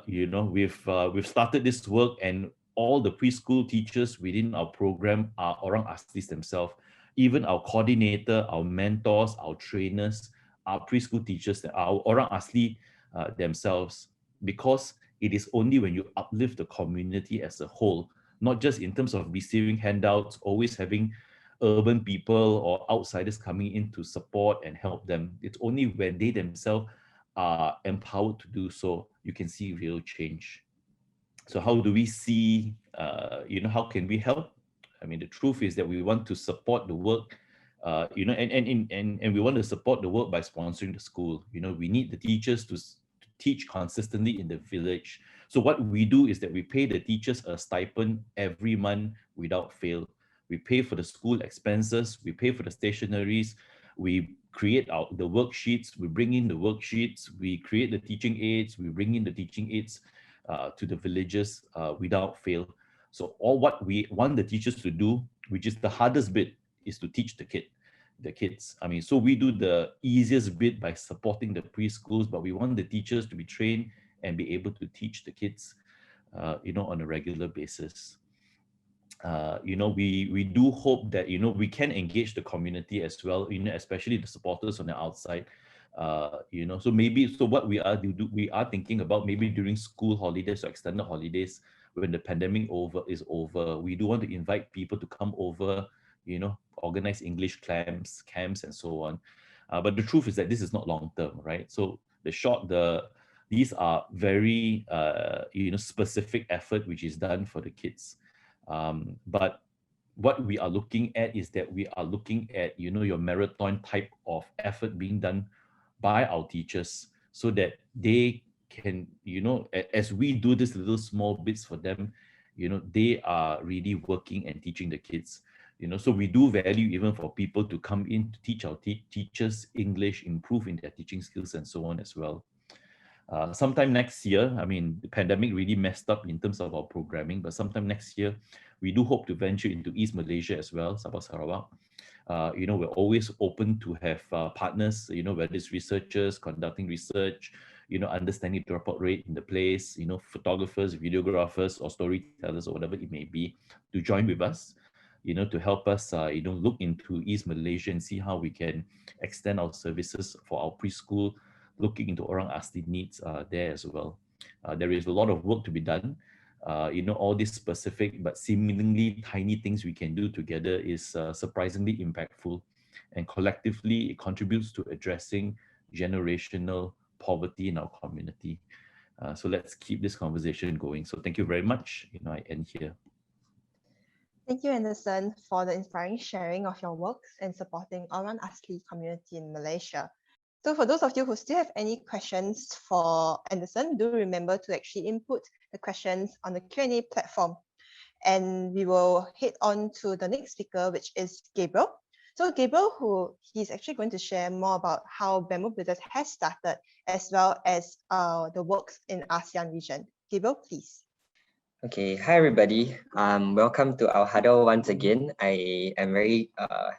We've started this work, and all the preschool teachers within our program are Orang Aslis themselves. even our coordinator, our mentors, our trainers, our preschool teachers, our orang asli themselves, because it is only when you uplift the community as a whole, not just in terms of receiving handouts, always having urban people or outsiders coming in to support and help them. It's only when they themselves are empowered to do so, you can see real change. So how do we see, how can we help? I mean, the truth is that we want to support the work, and we want to support the work by sponsoring the school. We need the teachers to teach consistently in the village. So what we do is that we pay the teachers a stipend every month without fail. We pay for the school expenses, we pay for the stationaries, we create the worksheets, we bring in the worksheets, we create the teaching aids, we bring in the teaching aids to the villages without fail. So all what we want the teachers to do, which is the hardest bit, is to teach the kids. I mean, so we do the easiest bit by supporting the preschools, but we want the teachers to be trained and be able to teach the kids, on a regular basis. We do hope that, we can engage the community as well, especially the supporters on the outside. So what we are thinking about, maybe during school holidays or extended holidays, when the pandemic is over, we do want to invite people to come over, organize English camps and so on. But the truth is that this is not long term, right? So these are very specific effort which is done for the kids. But what we are looking at is that we are looking at, your marathon type of effort being done by our teachers, so that they can, as we do this little small bits for them, they are really working and teaching the kids. So we do value even for people to come in to teach our teachers English, improve in their teaching skills and so on as well. Sometime next year, I mean, the pandemic really messed up in terms of our programming, but sometime next year, we do hope to venture into East Malaysia as well, Sabah Sarawak. We're always open to have partners, whether it's researchers conducting research, understanding dropout rate in the place, photographers, videographers, or storytellers, or whatever it may be, to join with us, to help us, look into East Malaysia and see how we can extend our services for our preschool, looking into orang asli needs there as well. There is a lot of work to be done. All these specific but seemingly tiny things we can do together is surprisingly impactful, and collectively it contributes to addressing generational poverty in our community. So let's keep this conversation going. So thank you very much. I end here. Thank you, Anderson, for the inspiring sharing of your works and supporting Orang Asli community in Malaysia. So for those of you who still have any questions for Anderson, do remember to actually input the questions on the Q&A platform. And we will head on to the next speaker, which is Gabriel. So Gabriel, he's actually going to share more about how Bamboo Builders has started, as well as the works in ASEAN region. Gabriel, please. Okay, hi everybody. Welcome to our huddle once again. I am very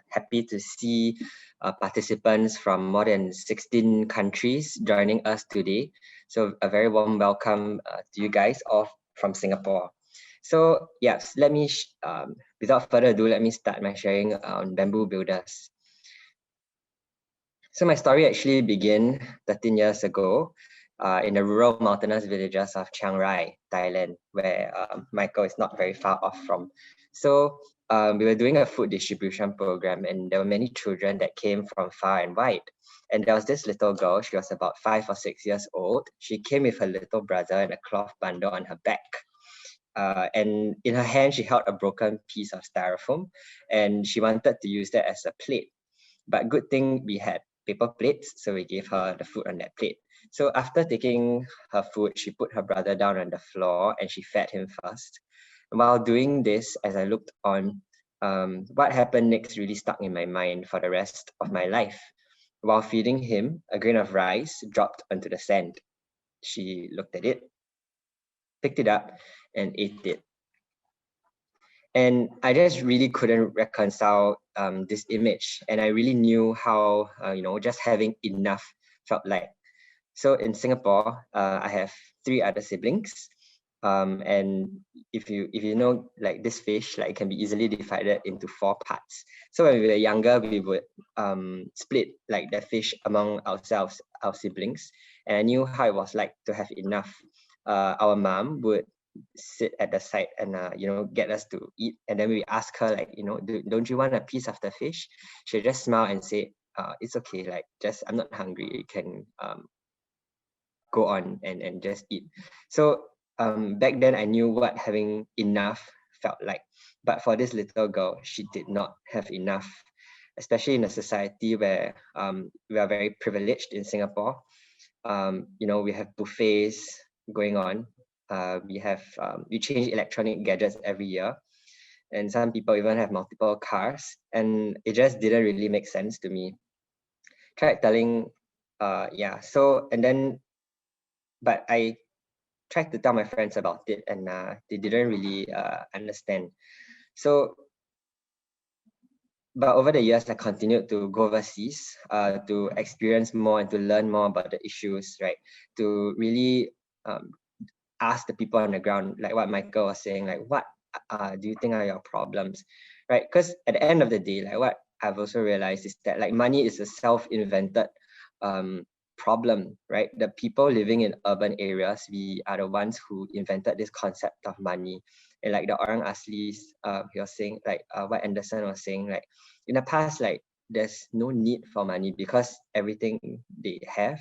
happy to see participants from more than 16 countries joining us today. So a very warm welcome to you guys all from Singapore. So yes, without further ado, let me start my sharing on Bamboo Builders. So my story actually began 13 years ago in the rural mountainous villages of Chiang Rai, Thailand, where Michael is not very far off from. So we were doing a food distribution program, and there were many children that came from far and wide. And there was this little girl, she was about 5 or 6 years old. She came with her little brother and a cloth bundle on her back. And in her hand, she held a broken piece of styrofoam, and she wanted to use that as a plate. But good thing we had paper plates, so we gave her the food on that plate. So after taking her food, she put her brother down on the floor and she fed him first. And while doing this, as I looked on, what happened next really stuck in my mind for the rest of my life. While feeding him, a grain of rice dropped onto the sand. She looked at it, picked it up, and ate it. And I just really couldn't reconcile this image. And I really knew how, just having enough felt like. So in Singapore, I have 3 other siblings. And if you know, like this fish, like can be easily divided into 4 parts. So when we were younger, we would split like the fish among ourselves, our siblings, and I knew how it was like to have enough. Our mom would sit at the side and get us to eat, and then we ask her like, don't you want a piece of the fish? She'll just smile and say, it's okay, like just I'm not hungry, you can go on and just eat. So back then I knew what having enough felt like, but for this little girl, she did not have enough, especially in a society where we are very privileged in Singapore. We have buffets going on. We change electronic gadgets every year, and some people even have multiple cars, and it just didn't really make sense to me. Tried telling, but I tried to tell my friends about it, and they didn't really understand. So, but over the years, I continued to go overseas to experience more and to learn more about the issues, right? To really ask the people on the ground, like what Michael was saying, like what do you think are your problems, right? Because at the end of the day, like what I've also realized is that like money is a self-invented problem, right? The people living in urban areas, we are the ones who invented this concept of money. And like the Orang Aslis, he was saying, like what Anderson was saying, like in the past, like there's no need for money because everything they have,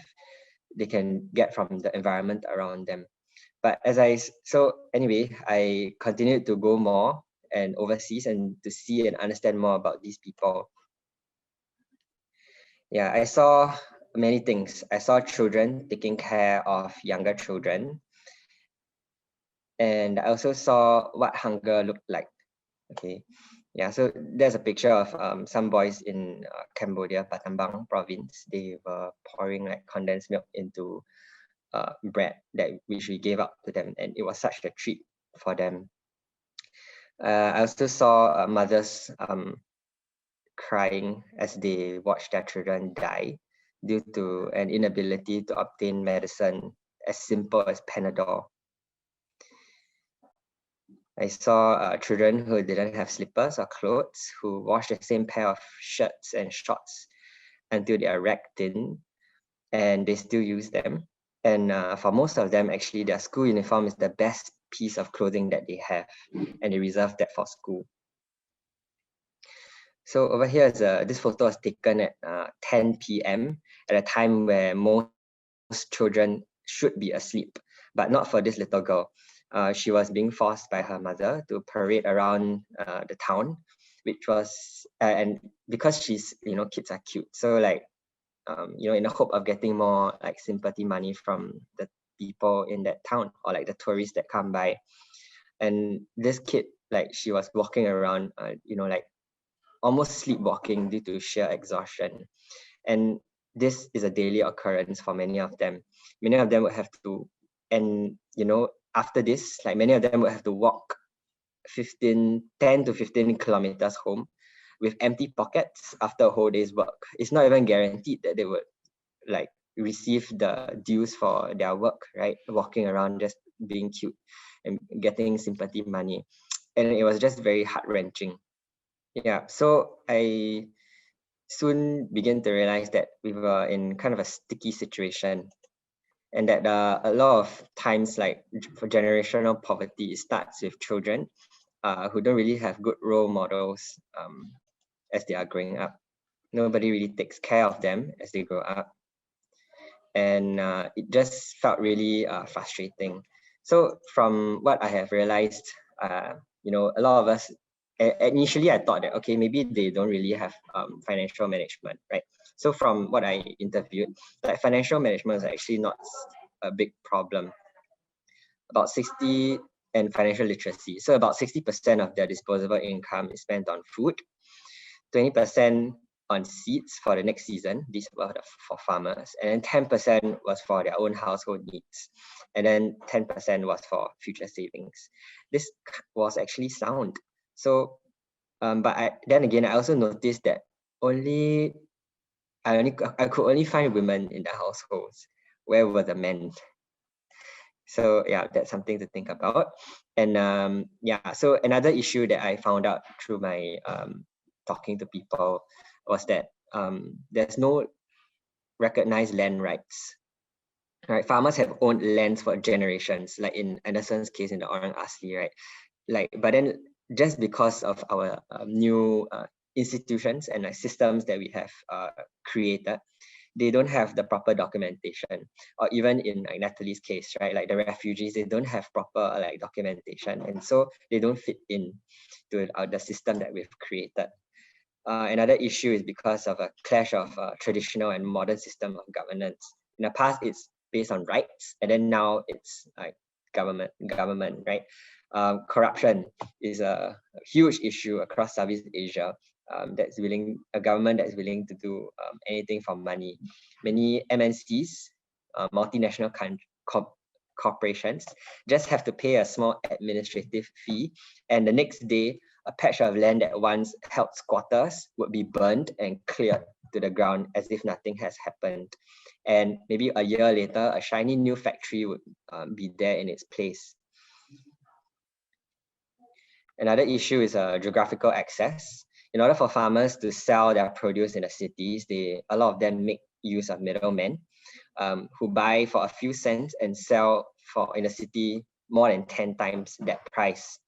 they can get from the environment around them. But anyway, I continued to go more and overseas and to see and understand more about these people. Yeah, I saw many things. I saw children taking care of younger children. And I also saw what hunger looked like. Okay. Yeah, so there's a picture of some boys in Cambodia, Battambang province. They were pouring like condensed milk into bread which we gave out to them, and it was such a treat for them. I also saw mothers crying as they watched their children die due to an inability to obtain medicine as simple as Panadol. I saw children who didn't have slippers or clothes, who washed the same pair of shirts and shorts until they are racked in, and they still use them. And for most of them, actually, their school uniform is the best piece of clothing that they have, and they reserve that for school. So over here is this photo was taken at 10 p.m. at a time where most children should be asleep, but not for this little girl. She was being forced by her mother to parade around the town, which was, and because she's, kids are cute. So like, in the hope of getting more like sympathy money from the people in that town or like the tourists that come by. And this kid, like she was walking around, like almost sleepwalking due to sheer exhaustion. And this is a daily occurrence for many of them. Many of them would have to, and after this, like many of them would have to walk 10 to 15 kilometers home with empty pockets after a whole day's work. It's not even guaranteed that they would like receive the dues for their work, right? Walking around just being cute and getting sympathy money. And it was just very heart-wrenching. Yeah, so I soon began to realize that we were in kind of a sticky situation, and that a lot of times, like for generational poverty, it starts with children who don't really have good role models as they are growing up. Nobody really takes care of them as they grow up. And it just felt really frustrating. So from what I have realized, a lot of us, initially I thought that, okay, maybe they don't really have financial management, right? So from what I interviewed, like financial management is actually not a big problem. About 60 and financial literacy. So about 60% of their disposable income is spent on food, 20% on seeds for the next season. These were for farmers, and then 10% was for their own household needs, and then 10% was for future savings. This was actually sound. So, but then again, I also noticed that I could only find women in the households. Where were the men? So yeah, that's something to think about. And yeah, so another issue that I found out through my talking to people was that there's no recognized land rights. Right, farmers have owned lands for generations, like in Anderson's case in the Orang Asli, right? Like, but then just because of our new institutions and like systems that we have created, they don't have the proper documentation. Or even in like Natalie's case, right, like the refugees, they don't have proper like documentation, and so they don't fit in to the system that we've created. Another issue is because of a clash of traditional and modern system of governance. In the past, it's based on rights, and then now it's like government, right? Corruption is a huge issue across Southeast Asia. A government that's willing to do anything for money. Many MNCs, multinational corporations, just have to pay a small administrative fee, and the next day, a patch of land that once held squatters would be burned and cleared to the ground as if nothing has happened. And maybe a year later, a shiny new factory would be there in its place. Another issue is geographical access. In order for farmers to sell their produce in the cities, a lot of them make use of middlemen who buy for a few cents and sell for in the city more than 10 times that price.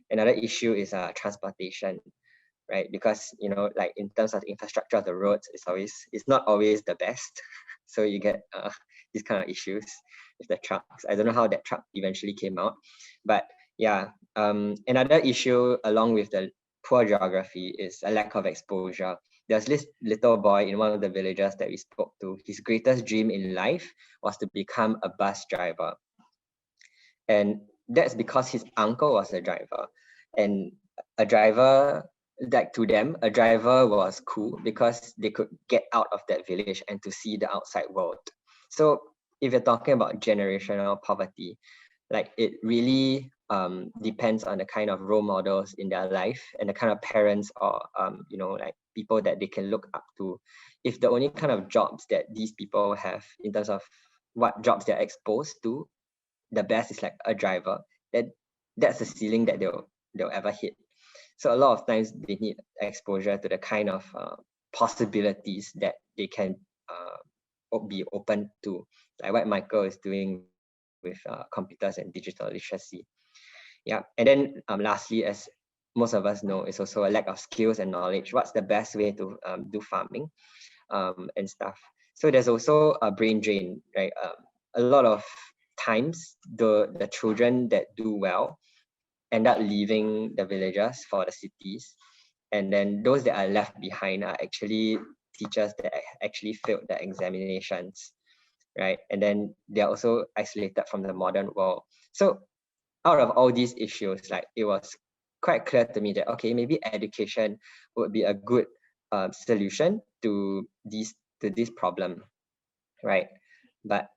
Another issue is transportation, right? Because like in terms of the infrastructure of the roads, it's not always the best. So you get these kind of issues with the trucks. I don't know how that truck eventually came out, but yeah. Another issue along with the poor geography is a lack of exposure. There's this little boy in one of the villages that we spoke to. His greatest dream in life was to become a bus driver. And that's because his uncle was a driver. And a driver, like to them, a driver was cool because they could get out of that village and to see the outside world. So if you're talking about generational poverty, like it really depends on the kind of role models in their life and the kind of parents or like people that they can look up to. If the only kind of jobs that these people have in terms of what jobs they're exposed to, the best is like a driver, that's the ceiling that they'll ever hit. So a lot of times they need exposure to the kind of possibilities that they can be open to, like what Michael is doing with computers and digital literacy. Yeah, and then lastly, as most of us know, it's also a lack of skills and knowledge. What's the best way to do farming and stuff? So there's also a brain drain, right? A lot of times the children that do well end up leaving the villages for the cities, and then those that are left behind are actually teachers that actually failed the examinations, right? And then they're also isolated from the modern world. So out of all these issues, like it was quite clear to me that okay, maybe education would be a good solution to this problem, right? But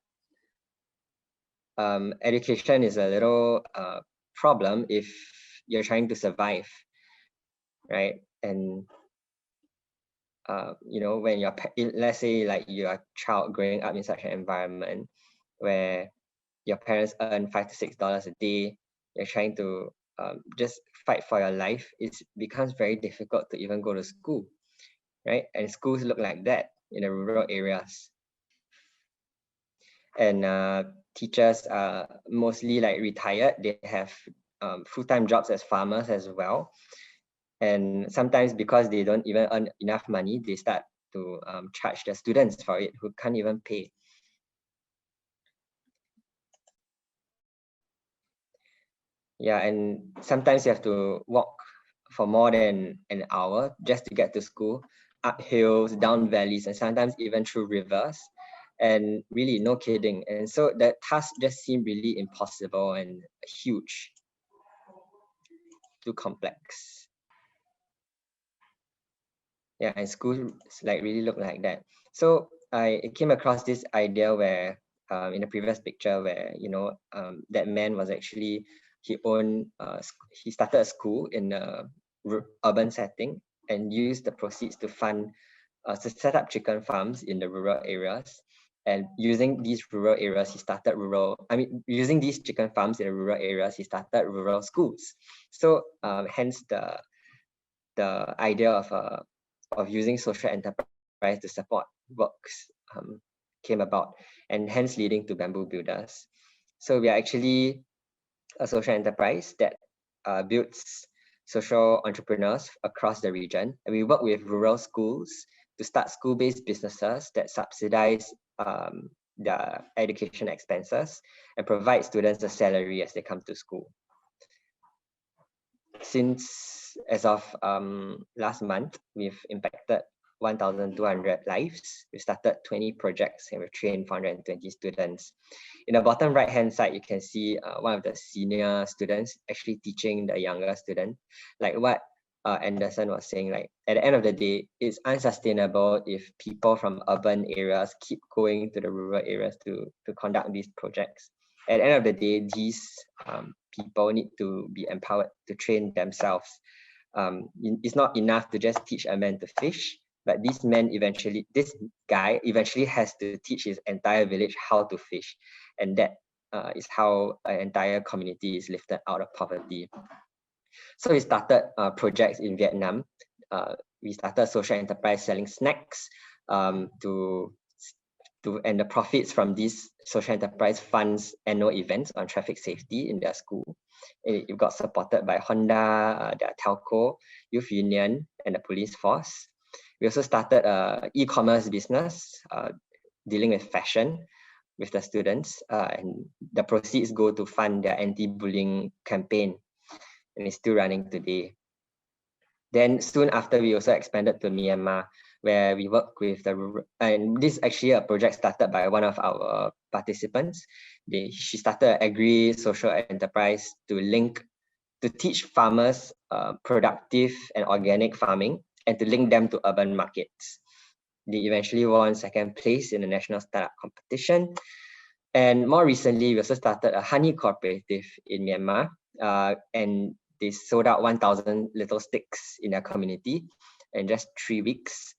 education is a little problem if you're trying to survive, right? And when let's say like you're a child growing up in such an environment where your parents earn $5 to $6 a day, you're trying to just fight for your life, it becomes very difficult to even go to school, right? And schools look like that in the rural areas. And teachers are mostly like retired. They have full-time jobs as farmers as well. And sometimes because they don't even earn enough money, they start to charge their students for it who can't even pay. Yeah, and sometimes you have to walk for more than an hour just to get to school, up hills, down valleys, and sometimes even through rivers. And really, no kidding. And so that task just seemed really impossible and huge, too complex. Yeah, and schools like really look like that. So I came across this idea where in the previous picture where that man was actually he started a school in a urban setting and used the proceeds to fund to set up chicken farms in the rural areas. And using these rural areas, he started using these chicken farms in the rural areas, he started rural schools. So hence the idea of using social enterprise to support works came about, and hence leading to Bamboo Builders. So we are actually a social enterprise that builds social entrepreneurs across the region, and we work with rural schools to start school-based businesses that subsidize their education expenses and provide students a salary as they come to school. Since as of last month, we've impacted 1,200 lives. We started 20 projects and we've trained 420 students. In the bottom right-hand side, you can see one of the senior students actually teaching the younger student. Like what Anderson was saying, like at the end of the day, it's unsustainable if people from urban areas keep going to the rural areas to conduct these projects. At the end of the day, these people need to be empowered to train themselves. It's not enough to just teach a man to fish, but this guy eventually has to teach his entire village how to fish. And that is how an entire community is lifted out of poverty. So we started projects in Vietnam. We started social enterprise selling snacks and the profits from these social enterprise funds annual events on traffic safety in their school. It got supported by Honda, their telco, youth union, and the police force. We also started an e-commerce business dealing with fashion with the students, and the proceeds go to fund their anti-bullying campaign, and it's still running today. Then soon after, we also expanded to Myanmar, where we work with and this is actually a project started by one of our participants. She started an agri-social enterprise to teach farmers productive and organic farming and to link them to urban markets. They eventually won second place in the national startup competition. And more recently, we also started a honey cooperative in Myanmar, and they sold out 1,000 little sticks in their community in just 3 weeks.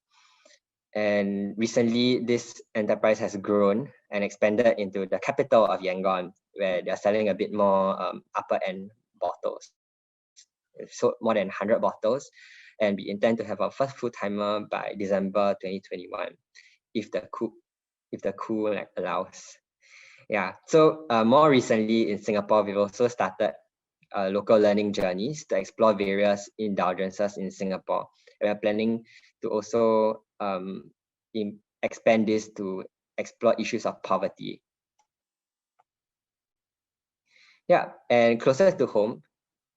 And recently, this enterprise has grown and expanded into the capital of Yangon, where they're selling a bit more upper-end bottles. We've sold more than 100 bottles, and we intend to have our first full-timer by December 2021, if the coup allows. Yeah, so more recently in Singapore, we've also started local learning journeys to explore various indulgences in Singapore. And we're planning to also expand this to explore issues of poverty. Yeah, and closer to home.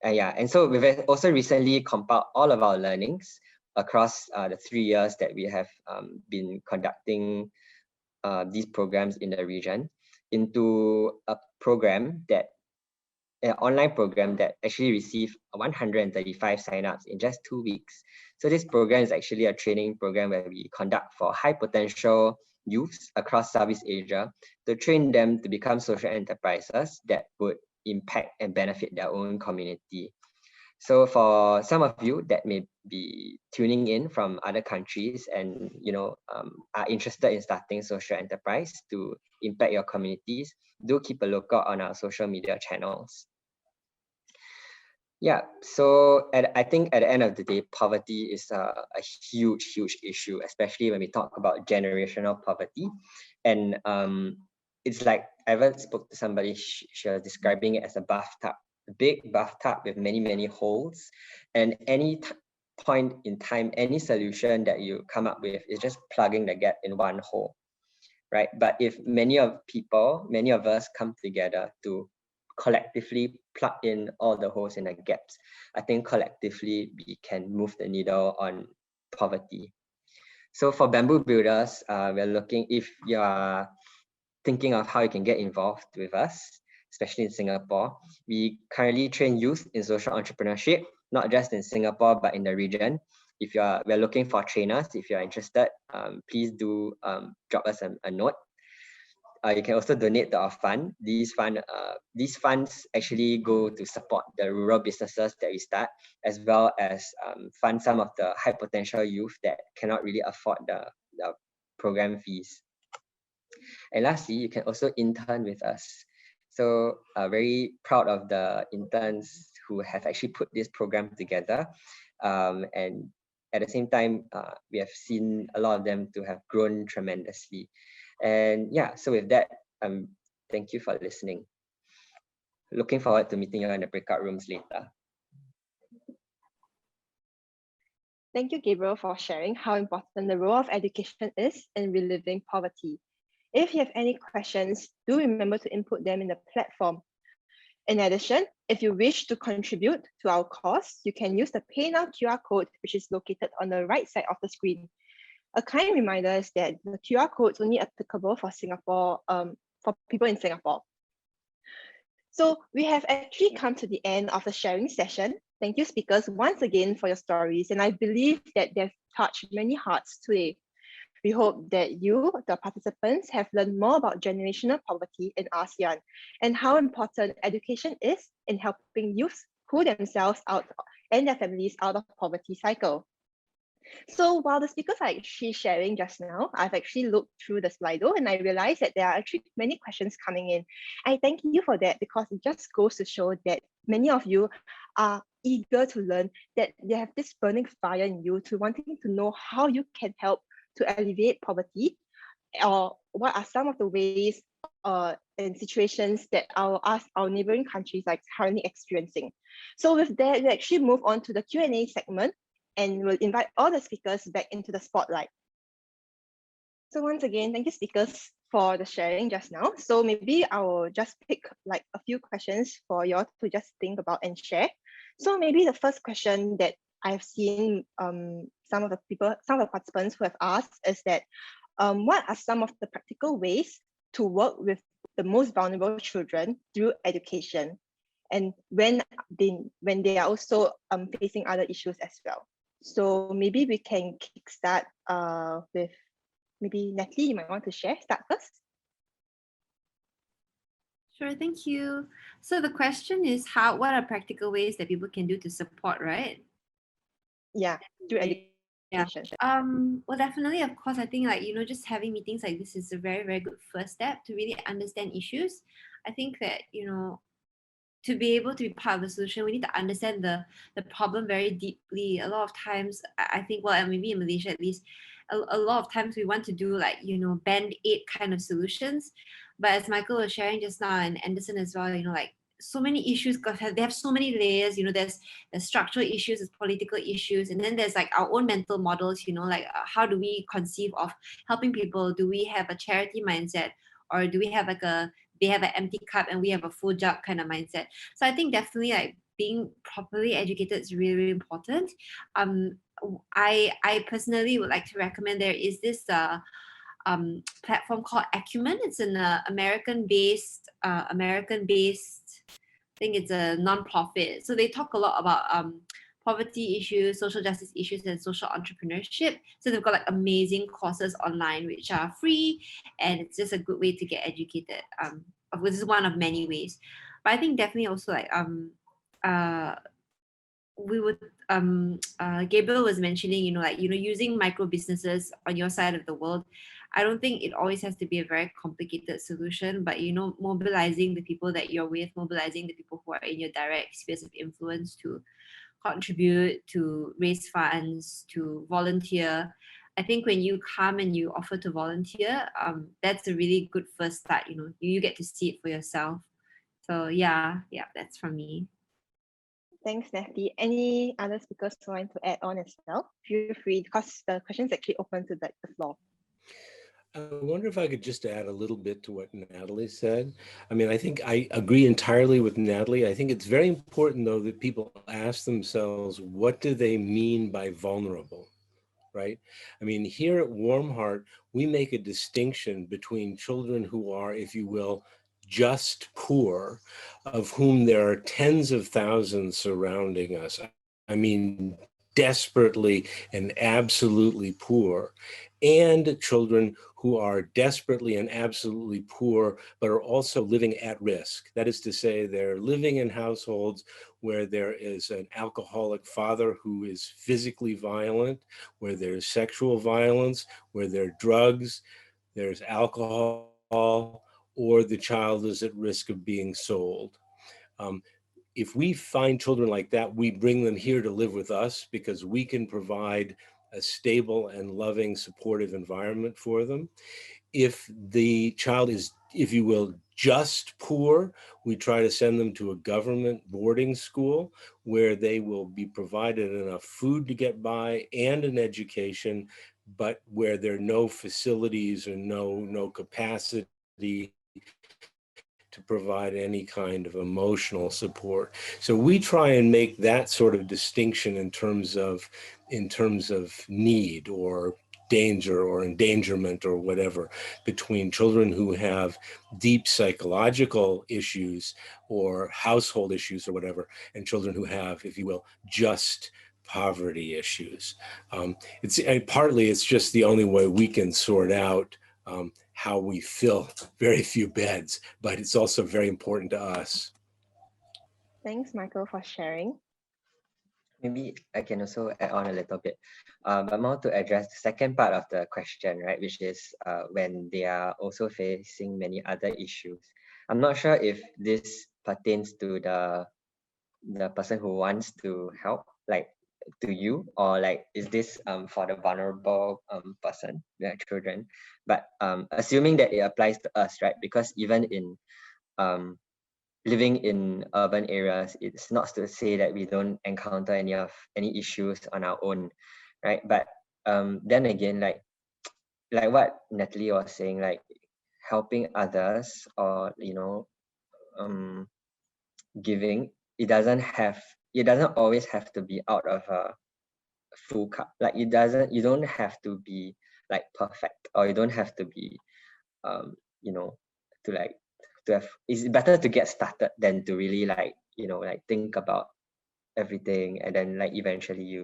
And so we've also recently compiled all of our learnings across the 3 years that we have been conducting these programs in the region into an online program that actually received 135 signups in just 2 weeks. So this program is actually a training program where we conduct for high potential youths across Southeast Asia to train them to become social enterprises that would impact and benefit their own community. So for some of you that may be tuning in from other countries and are interested in starting social enterprise to impact your communities, do keep a lookout on our social media channels. Yeah, so I think at the end of the day, poverty is a huge, huge issue, especially when we talk about generational poverty. And it's like I ever spoke to somebody, she was describing it as a bathtub, a big bathtub with many, many holes. And any point in time, any solution that you come up with is just plugging the gap in one hole, right? But if many of us come together to collectively plug in all the holes in the gaps, I think collectively we can move the needle on poverty. So for Bamboo Builders, we're looking, if you are thinking of how you can get involved with us, especially in Singapore, we currently train youth in social entrepreneurship, not just in Singapore, but in the region. We're looking for trainers. If you're interested, please do drop us a note. You can also donate to our fund. These funds actually go to support the rural businesses that we start, as well as fund some of the high potential youth that cannot really afford the program fees. And lastly, you can also intern with us. So very proud of the interns who have actually put this program together. And at the same time, we have seen a lot of them to have grown tremendously. And yeah, so with that, thank you for listening. Looking forward to meeting you in the breakout rooms later. Thank you, Gabriel, for sharing how important the role of education is in relieving poverty. If you have any questions, do remember to input them in the platform. In addition, if you wish to contribute to our cause, you can use the Pay Now QR code, which is located on the right side of the screen. A kind reminder is that the QR code is only applicable for Singapore, for people in Singapore. So we have actually come to the end of the sharing session. Thank you, speakers, once again for your stories, and I believe that they've touched many hearts today. We hope that you, the participants, have learned more about generational poverty in ASEAN and how important education is in helping youths pull themselves out and their families out of poverty cycle. So while the speakers are actually sharing just now, I've actually looked through the Slido and I realized that there are actually many questions coming in. I thank you for that because it just goes to show that many of you are eager to learn, that they have this burning fire in you to wanting to know how you can help to alleviate poverty, or what are some of the ways and situations that our neighboring countries are currently experiencing. So with that, we actually move on to the Q&A segment and we'll invite all the speakers back into the spotlight. So once again, thank you speakers for the sharing just now. So maybe I will just pick like a few questions for you all to just think about and share. So maybe the first question that I've seen some of the participants who have asked is that what are some of the practical ways to work with the most vulnerable children through education, and when they are also facing other issues as well? So maybe we can kickstart with maybe Natalie, you might want to start first. Sure, thank you. So the question is what are practical ways that people can do to support, right? Yeah, through education. Yeah. Well, definitely, of course, I think just having meetings like this is a very, very good first step to really understand issues. I think that, to be able to be part of the solution, we need to understand the problem very deeply. A lot of times, I think, well, maybe in Malaysia at least, a lot of times we want to do band-aid kind of solutions. But as Michael was sharing just now, and Anderson as well, so many issues, they have so many layers. There's structural issues, there's political issues, and then there's our own mental models. How do we conceive of helping people? Do we have a charity mindset, or do we have they have an empty cup and we have a full jug kind of mindset? So I think definitely being properly educated is really, really important. I personally would like to recommend, there is this platform called Acumen. It's an American-based, I think it's a non-profit. So they talk a lot about poverty issues, social justice issues, and social entrepreneurship. So they've got amazing courses online which are free, and it's just a good way to get educated. This is one of many ways. But I think definitely also we would Gabriel was mentioning, using micro businesses on your side of the world. I don't think it always has to be a very complicated solution, but mobilizing the people that you're with, mobilizing the people who are in your direct spheres of influence to contribute, to raise funds, to volunteer. I think when you come and you offer to volunteer, that's a really good first start. You get to see it for yourself. So yeah, that's from me. Thanks, Natalie. Any other speakers who want to add on as well? Feel free, because the question is actually open to the floor. I wonder if I could just add a little bit to what Natalie said. I mean, I think I agree entirely with Natalie. I think it's very important, though, that people ask themselves, what do they mean by vulnerable, right? I mean, here at Warm Heart, we make a distinction between children who are, if you will, just poor, of whom there are tens of thousands surrounding us. I mean, desperately and absolutely poor, and children who are desperately and absolutely poor, but are also living at risk. That is to say, they're living in households where there is an alcoholic father who is physically violent, where there's sexual violence, where there are drugs, there's alcohol, or the child is at risk of being sold. If we find children like that, we bring them here to live with us because we can provide a stable and loving, supportive environment for them. If the child is, if you will, just poor, we try to send them to a government boarding school where they will be provided enough food to get by and an education, but where there are no facilities or no capacity to provide any kind of emotional support. So we try and make that sort of distinction in terms of need or danger or endangerment or whatever between children who have deep psychological issues or household issues or whatever, and children who have, if you will, just poverty issues. Partly it's just the only way we can sort out how we fill very few beds, but it's also very important to us. Thanks, Michael, for sharing. Maybe I can also add on a little bit, but more to address the second part of the question, right, which is when they are also facing many other issues. I'm not sure if this pertains to the person who wants to help, like to you, or like is this for the vulnerable person, the children. But assuming that it applies to us, right, because even in living in urban areas, it's not to say that we don't encounter any issues on our own, right? But then again, like what Natalie was saying, like helping others or giving, it doesn't always have to be out of a full cup. Like you don't have to be like perfect, or you don't have to be to like to have, it's better to get started than to really like think about everything, and then like eventually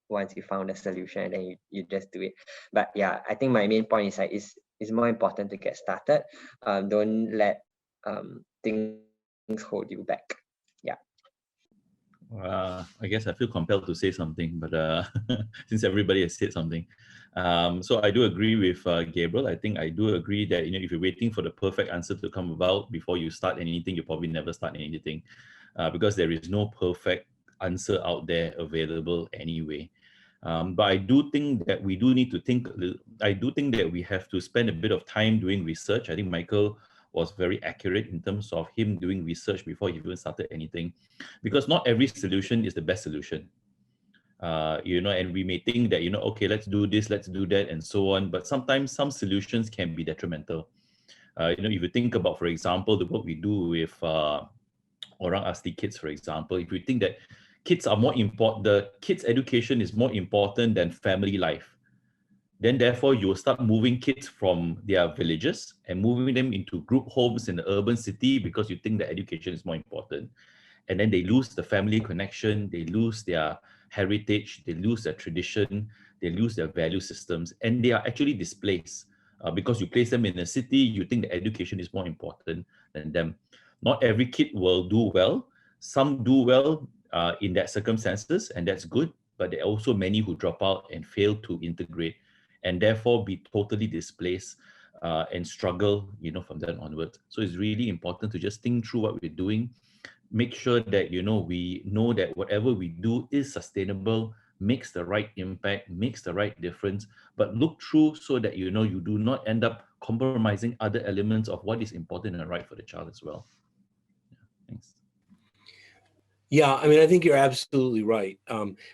once you found a solution, and then you just do it. But yeah, I think my main point is like it's more important to get started. Don't let things hold you back. Yeah. I guess I feel compelled to say something, but since everybody has said something, so I do agree with Gabriel. I think I do agree that if you're waiting for the perfect answer to come about before you start anything, you probably never start anything, because there is no perfect answer out there available anyway. But I do think that we do need to think. I do think that we have to spend a bit of time doing research. I think Michael was very accurate in terms of him doing research before he even started anything, because not every solution is the best solution. And we may think that, okay, let's do this, let's do that, and so on. But sometimes some solutions can be detrimental. If you think about, for example, the work we do with Orang Asli kids, for example, if you think that kids are more important, the kids' education is more important than family life, then therefore you will start moving kids from their villages and moving them into group homes in the urban city because you think that education is more important. And then they lose the family connection, they lose their heritage, they lose their tradition, they lose their value systems, and they are actually displaced because you place them in a city, you think the education is more important than them. Not every kid will do well. Some do well in that circumstances, and that's good, but there are also many who drop out and fail to integrate, and therefore be totally displaced and struggle, from then onwards. So it's really important to just think through what we're doing, make sure that, we know that whatever we do is sustainable, makes the right impact, makes the right difference, but look through so that, you do not end up compromising other elements of what is important and right for the child as well. Yeah, thanks. Yeah, I mean, I think you're absolutely right,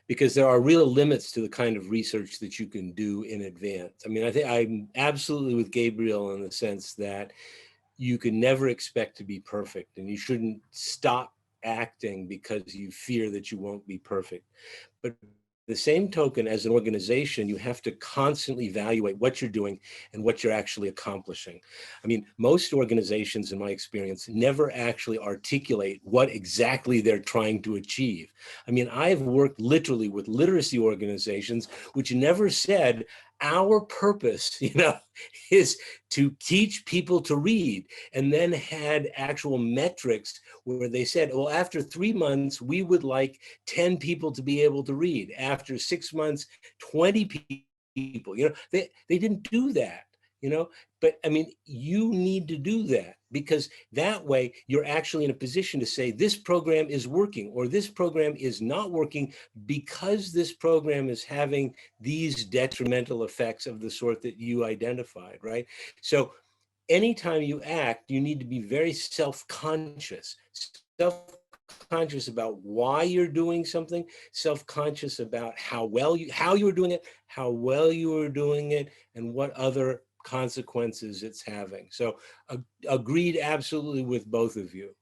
because there are real limits to the kind of research that you can do in advance. I mean, I think I'm absolutely with Gabriel in the sense that you can never expect to be perfect, and you shouldn't stop acting because you fear that you won't be perfect. But the same token, as an organization, you have to constantly evaluate what you're doing and what you're actually accomplishing. I mean, most organizations, in my experience, never actually articulate what exactly they're trying to achieve. I mean, I've worked literally with literacy organizations which never said, our purpose, is to teach people to read, and then had actual metrics where they said, well, after 3 months, we would like 10 people to be able to read. After 6 months, 20 people. They didn't do that. you know, but I mean, you need to do that, because that way you're actually in a position to say this program is working or this program is not working because this program is having these detrimental effects of the sort that you identified, right? So anytime you act, you need to be very self-conscious about why you're doing something, self-conscious about how you were doing it, how well you were doing it, and what other consequences it's having. So agreed absolutely with both of you.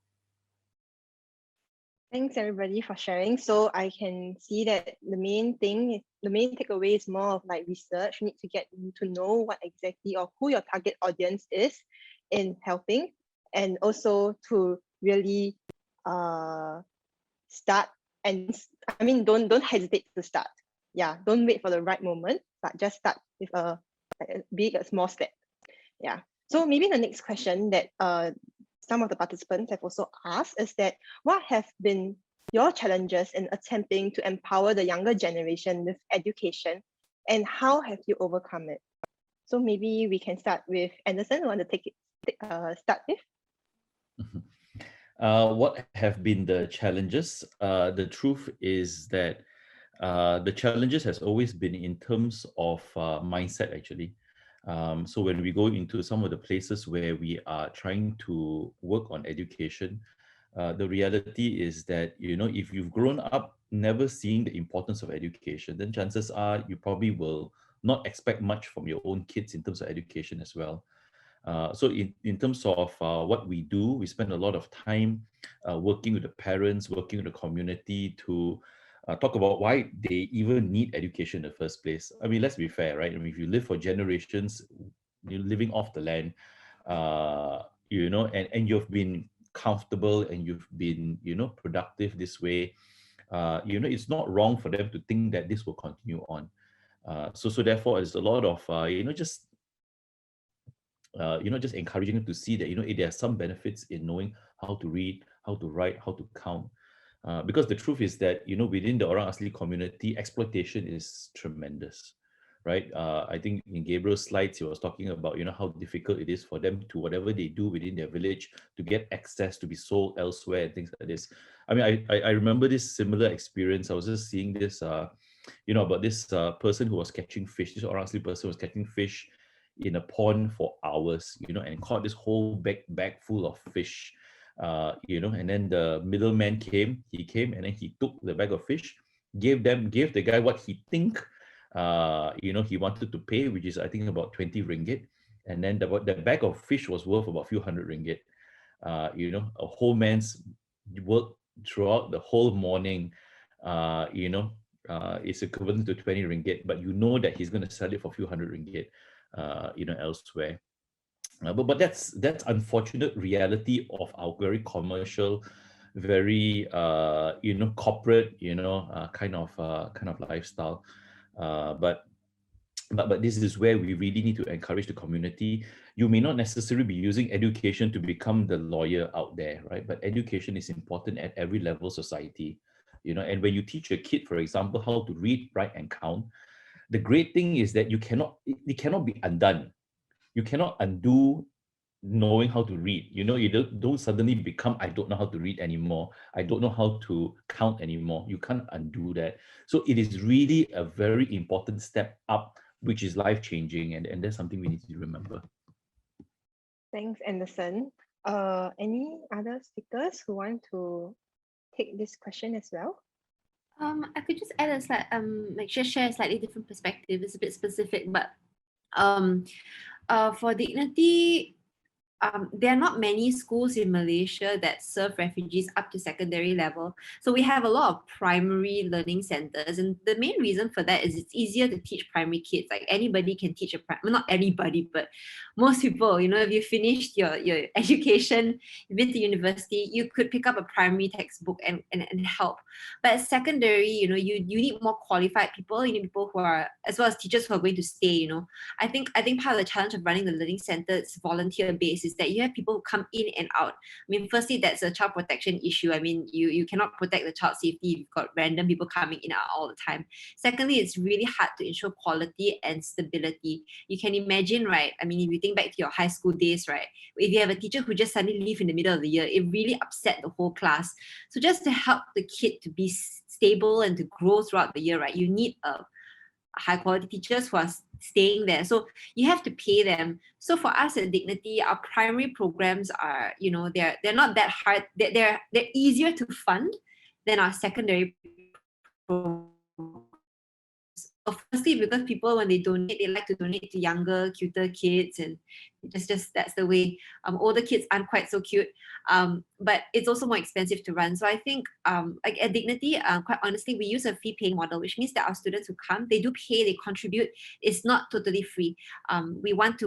Thanks everybody for sharing. So I can see that the main takeaway is more of like research. You need to get to know what exactly or who your target audience is in helping, and also to really start. And I mean, don't hesitate to start. Yeah, don't wait for the right moment, but just start with be a small step. Yeah. So maybe the next question that some of the participants have also asked is that what have been your challenges in attempting to empower the younger generation with education, and how have you overcome it? So maybe we can start with Anderson. You want to start with? What have been the challenges? The truth is that the challenges has always been in terms of mindset, actually. So when we go into some of the places where we are trying to work on education, the reality is that, you know, if you've grown up never seeing the importance of education, then chances are you probably will not expect much from your own kids in terms of education as well. So in terms of what we do, we spend a lot of time working with the parents, working with the community to talk about why they even need education in the first place. I mean, let's be fair, right? I mean, if you live for generations, you're living off the land, you know, and you've been comfortable and you've been, you know, productive this way, you know, it's not wrong for them to think that this will continue on. So therefore, it's a lot of, you know, just encouraging them to see that, you know, there are some benefits in knowing how to read, how to write, how to count. Because the truth is that, you know, within the Orang Asli community, exploitation is tremendous, right? I think in Gabriel's slides, he was talking about, you know, how difficult it is for them to, whatever they do within their village, to get access to be sold elsewhere and things like this. I mean, I remember this similar experience. I was just seeing this, you know, about this person who was catching fish. This Orang Asli person was catching fish in a pond for hours, you know, and caught this whole bag full of fish, you know, and then the middleman came, and then he took the bag of fish, gave the guy what he think, you know, he wanted to pay, which is I think about 20 ringgit. And then the bag of fish was worth about a few hundred ringgit. You know, a whole man's work throughout the whole morning, you know, is equivalent to 20 ringgit, but you know that he's going to sell it for a few hundred ringgit, you know, elsewhere. But that's unfortunate reality of our very commercial, very you know, corporate, you know, kind of lifestyle. But this is where we really need to encourage the community. You may not necessarily be using education to become the lawyer out there, right? But education is important at every level of society, you know. And when you teach a kid, for example, how to read, write, and count, the great thing is that it cannot be undone. You cannot undo knowing how to read. You know, you don't suddenly become, I don't know how to read anymore, I don't know how to count anymore. You can't undo that. So it is really a very important step up, which is life-changing, and that's something we need to remember. Thanks, Anderson. Any other speakers who want to take this question as well? I could just add a slight, like just share a slightly different perspective. It's a bit specific, but for Dignity, there are not many schools in Malaysia that serve refugees up to secondary level. So we have a lot of primary learning centers. And the main reason for that is it's easier to teach primary kids. Like anybody can teach well, not anybody, but most people, you know, if you finished your education, you've been to university, you could pick up a primary textbook and help. But secondary, you know, you need more qualified people. You need people who are, as well as teachers who are going to stay, you know. I think part of the challenge of running the learning center is volunteer based, is that you have people who come in and out. I mean, firstly, that's a child protection issue. I mean, you cannot protect the child safety if you've got random people coming in and out all the time. Secondly, it's really hard to ensure quality and stability. You can imagine, right? I mean, if you think back to your high school days, right? If you have a teacher who just suddenly leave in the middle of the year, it really upset the whole class. So just to help the kid to be stable and to grow throughout the year, right? You need a high quality teachers who are staying there. So you have to pay them. So for us at Dignity, our primary programs are, you know, they're not that hard. They're easier to fund than our secondary programs. Firstly, because people, when they donate, they like to donate to younger, cuter kids, and just that's the way. Older kids aren't quite so cute, but it's also more expensive to run. So I think, like at Dignity, quite honestly, we use a fee-paying model, which means that our students who come, they do pay, they contribute. It's not totally free. We want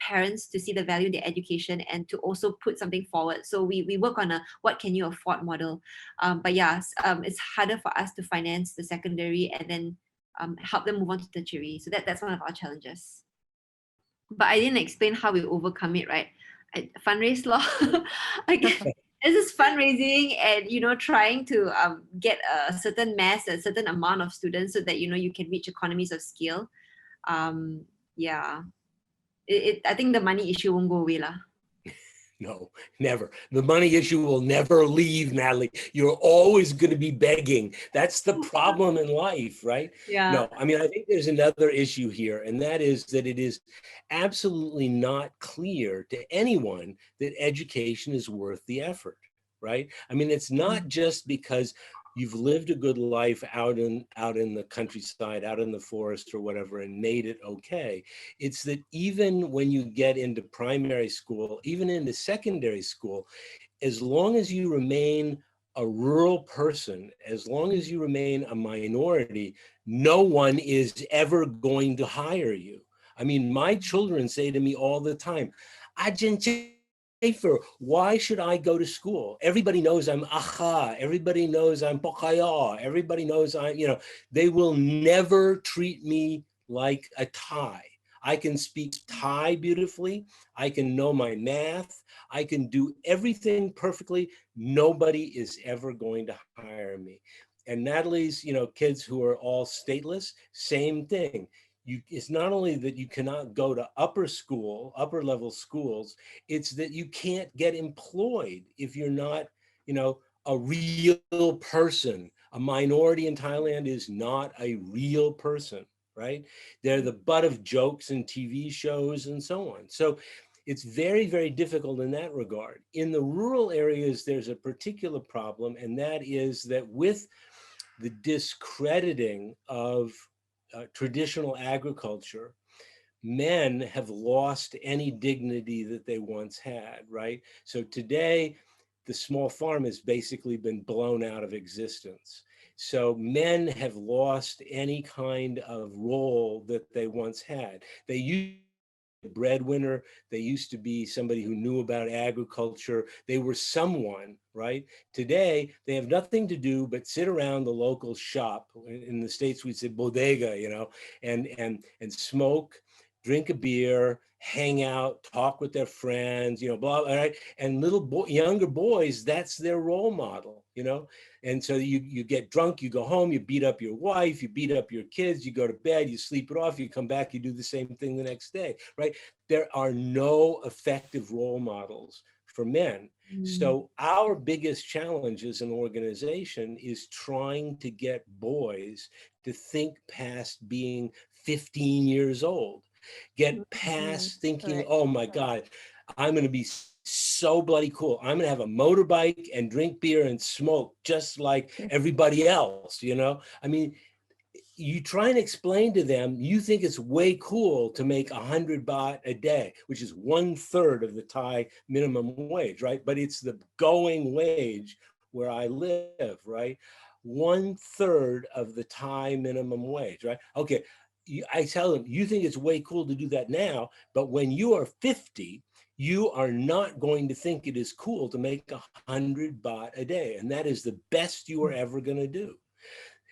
parents to see the value in their education and to also put something forward. So we work on a what can you afford model. But yeah, it's harder for us to finance the secondary and then help them move on to tertiary. So that's one of our challenges. But I didn't explain how we overcome it, right? Fundraise law. Like, this is fundraising and, you know, trying to get a certain mass, a certain amount of students so that, you know, you can reach economies of scale. Yeah. I think the money issue won't go away lah. No, never. The money issue will never leave, Natalie. You're always going to be begging. That's the problem in life, right? Yeah. No, I mean, I think there's another issue here, and that is that it is absolutely not clear to anyone that education is worth the effort, right? I mean, it's not just because you've lived a good life out in the countryside, out in the forest or whatever, and made it okay. It's that even when you get into primary school, even into secondary school, as long as you remain a rural person, as long as you remain a minority, no one is ever going to hire you. I mean, my children say to me all the time, why should I go to school? Everybody knows I'm Aha. Everybody knows I'm Pokaya. Everybody knows I'm, you know, they will never treat me like a Thai. I can speak Thai beautifully. I can know my math. I can do everything perfectly. Nobody is ever going to hire me. And Natalie's, you know, kids who are all stateless, same thing. It's not only that you cannot go to upper level schools, it's that you can't get employed if you're not, you know, a real person. A minority in Thailand is not a real person, right? They're the butt of jokes and TV shows and so on. So it's very, very difficult in that regard. In the rural areas, there's a particular problem, and that is that with the discrediting of traditional agriculture, men have lost any dignity that they once had, right? So today, the small farm has basically been blown out of existence. So men have lost any kind of role that they once had. They used breadwinner. They used to be somebody who knew about agriculture. They were someone, right? Today, they have nothing to do but sit around the local shop. In the States, we'd say bodega, you know, and smoke, drink a beer, hang out, talk with their friends, you know, blah, blah, right? And younger boys, that's their role model, you know? And so you get drunk, you go home, you beat up your wife, you beat up your kids, you go to bed, you sleep it off, you come back, you do the same thing the next day, right? There are no effective role models for men. So our biggest challenge as an organization is trying to get boys to think past being 15 years old, get past thinking, oh my God, I'm going to be so bloody cool. I'm going to have a motorbike and drink beer and smoke just like everybody else, you know? I mean, you try and explain to them, you think it's way cool to make 100 baht a day, which is 1/3 of the Thai minimum wage, right? But it's the going wage where I live, right? 1/3 of the Thai minimum wage, right? Okay, I tell them, you think it's way cool to do that now, but when you are 50, you are not going to think it is cool to make 100 baht a day. And that is the best you are ever going to do.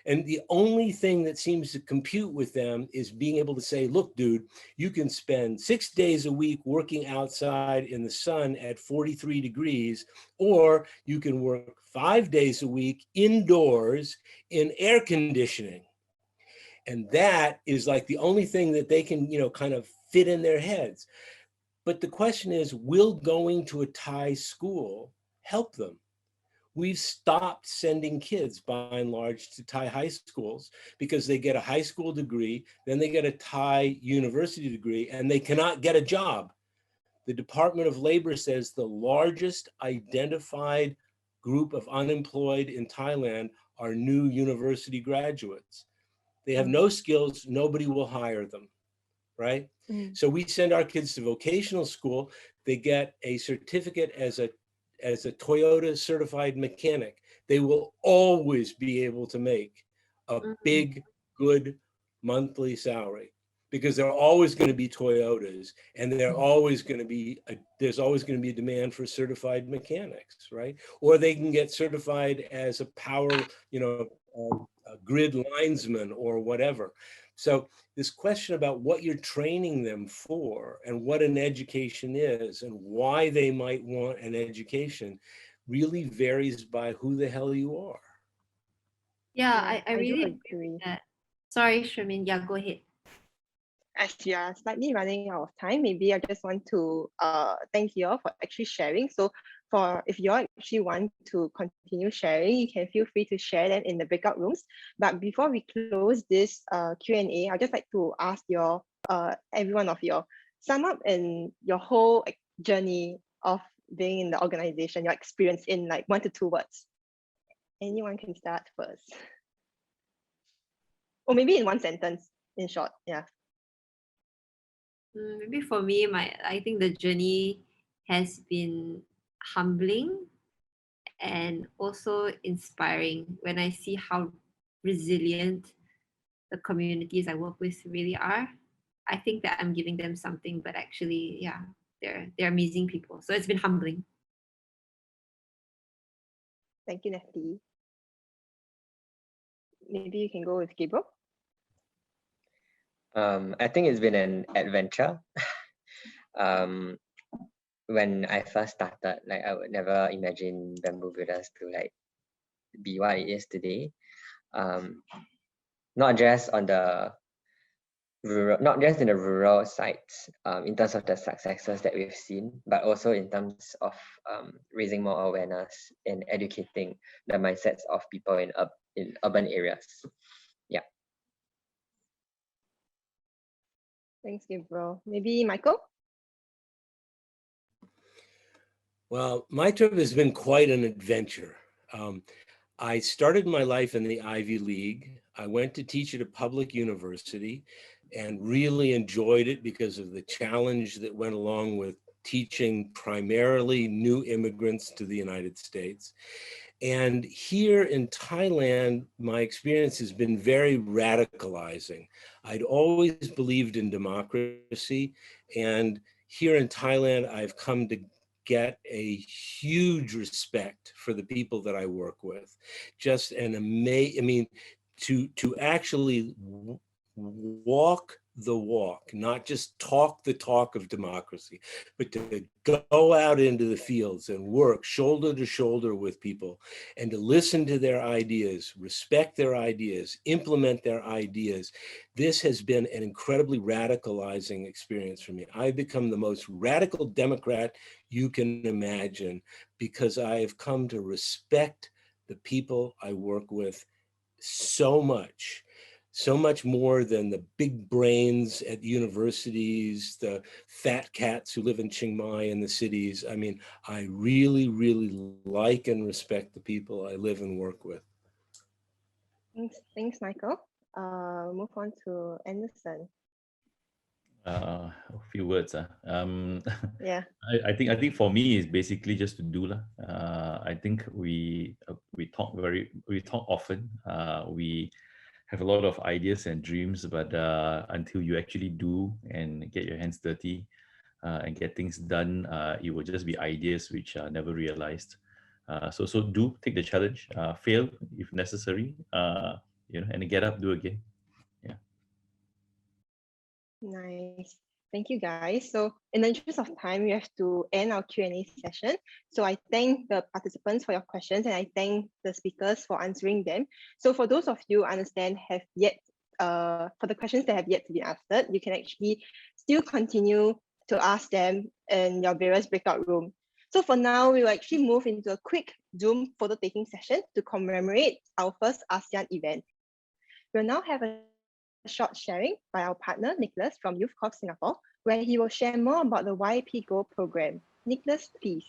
And the only thing that seems to compute with them is being able to say, look, dude, you can spend 6 days a week working outside in the sun at 43 degrees, or you can work 5 days a week indoors in air conditioning. And that is like the only thing that they can, kind of fit in their heads. But the question is, will going to a Thai school help them? We've stopped sending kids by and large to Thai high schools because they get a high school degree, then they get a Thai university degree, and they cannot get a job. The Department of Labor says the largest identified group of unemployed in Thailand are new university graduates. They have no skills, nobody will hire them, right? So we send our kids to vocational school, they get a certificate as a Toyota certified mechanic. They will always be able to make a big, good monthly salary because there are always going to be Toyotas, and there's always going to be a demand for certified mechanics, right? Or they can get certified as a power, a grid linesman or whatever. So this question about what you're training them for and what an education is and why they might want an education really varies by who the hell you are. Yeah, I do really agree agree. with that. Sorry, Shermin. Yeah, go ahead. As we are slightly running out of time, maybe I just want to thank you all for actually sharing. So if you all actually want to continue sharing, you can feel free to share them in the breakout rooms. But before we close this Q&A, I'd just like to ask every one of you, sum up in your whole journey of being in the organization, your experience in like 1 to 2 words. Anyone can start first. Or maybe in 1 sentence, in short, yeah. Maybe for me, I think the journey has been humbling and also inspiring when I see how resilient the communities I work with really are. I think that I'm giving them something, but actually, yeah, they're amazing people. So it's been humbling. Thank you, Natalie. Maybe you can go with Gabriel. I think it's been an adventure. When I first started, like I would never imagine Bamboo Builders to like be what it is today. Not just on the not just in the rural sites, in terms of the successes that we've seen, but also in terms of raising more awareness and educating the mindsets of people in urban areas. Yeah. Thanks, Gabriel. Maybe Michael? Well, my trip has been quite an adventure. I started my life in the Ivy League. I went to teach at a public university and really enjoyed it because of the challenge that went along with teaching primarily new immigrants to the United States. And here in Thailand, my experience has been very radicalizing. I'd always believed in democracy, and here in Thailand, I've come to get a huge respect for the people that I work with. Just an to actually walk the walk, not just talk the talk of democracy, but to go out into the fields and work shoulder to shoulder with people and to listen to their ideas, respect their ideas, implement their ideas. This has been an incredibly radicalizing experience for me. I've become the most radical Democrat you can imagine because I have come to respect the people I work with so much more than the big brains at universities, the fat cats who live in Chiang Mai in the cities. I mean, I really, really like and respect the people I live and work with. Thanks, Michael. Move on to Anderson. A few words. Yeah. I think for me it's basically just to do lah. I think we talk often. We have a lot of ideas and dreams, but until you actually do and get your hands dirty and get things done, it will just be ideas which are never realized. So do take the challenge, fail if necessary, and get up, do again. Yeah. Nice. Thank you, guys. So in the interest of time, we have to end our Q&A session. So I thank the participants for your questions, and I thank the speakers for answering them. So for those of you who understand have yet, for the questions that have yet to be answered, you can actually still continue to ask them in your various breakout room. So for now, we will actually move into a quick Zoom photo taking session to commemorate our first ASEAN event. We'll now have a short sharing by our partner, Nicholas from Youth Corps Singapore, where he will share more about the YP Go program. Nicholas, please.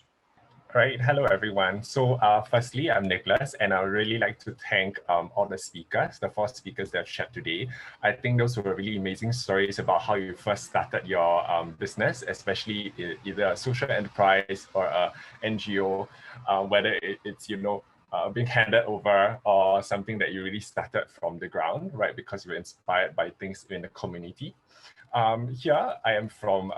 Right. Hello, everyone. So firstly, I'm Nicholas, and I would really like to thank all the speakers, the 4 speakers that have shared today. I think those were really amazing stories about how you first started your business, especially either a social enterprise or a NGO, whether it's, being handed over or something that you really started from the ground, right? Because you were inspired by things in the community. Here, I am from,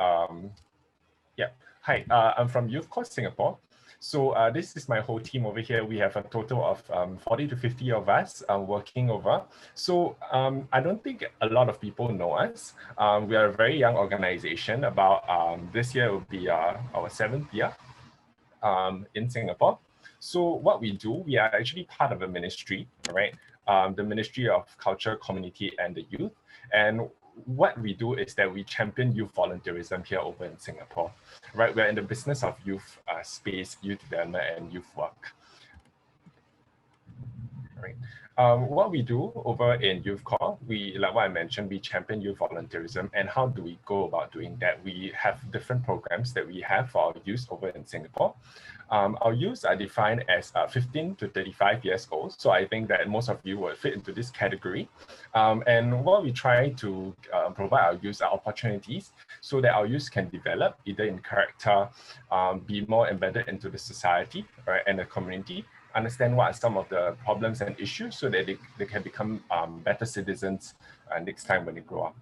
I'm from Youth Corps Singapore. So this is my whole team over here. We have a total of 40 to 50 of us working over. So I don't think a lot of people know us. We are a very young organization. About this year will be our 7th year in Singapore. So what we do, we are actually part of a ministry, right? The Ministry of Culture, Community and the Youth. And what we do is that we champion youth volunteerism here over in Singapore, right? We're in the business of youth space, youth development, and youth work. Right. What we do over in Youth Corps, like what I mentioned, we champion youth volunteerism. And how do we go about doing that? We have different programs that we have for our youth over in Singapore. Our youths are defined as 15 to 35 years old. So I think that most of you will fit into this category. And what we try to provide our youths are opportunities so that our youths can develop either in character, be more embedded into the society, right, and the community, understand what are some of the problems and issues so that they can become better citizens next time when they grow up.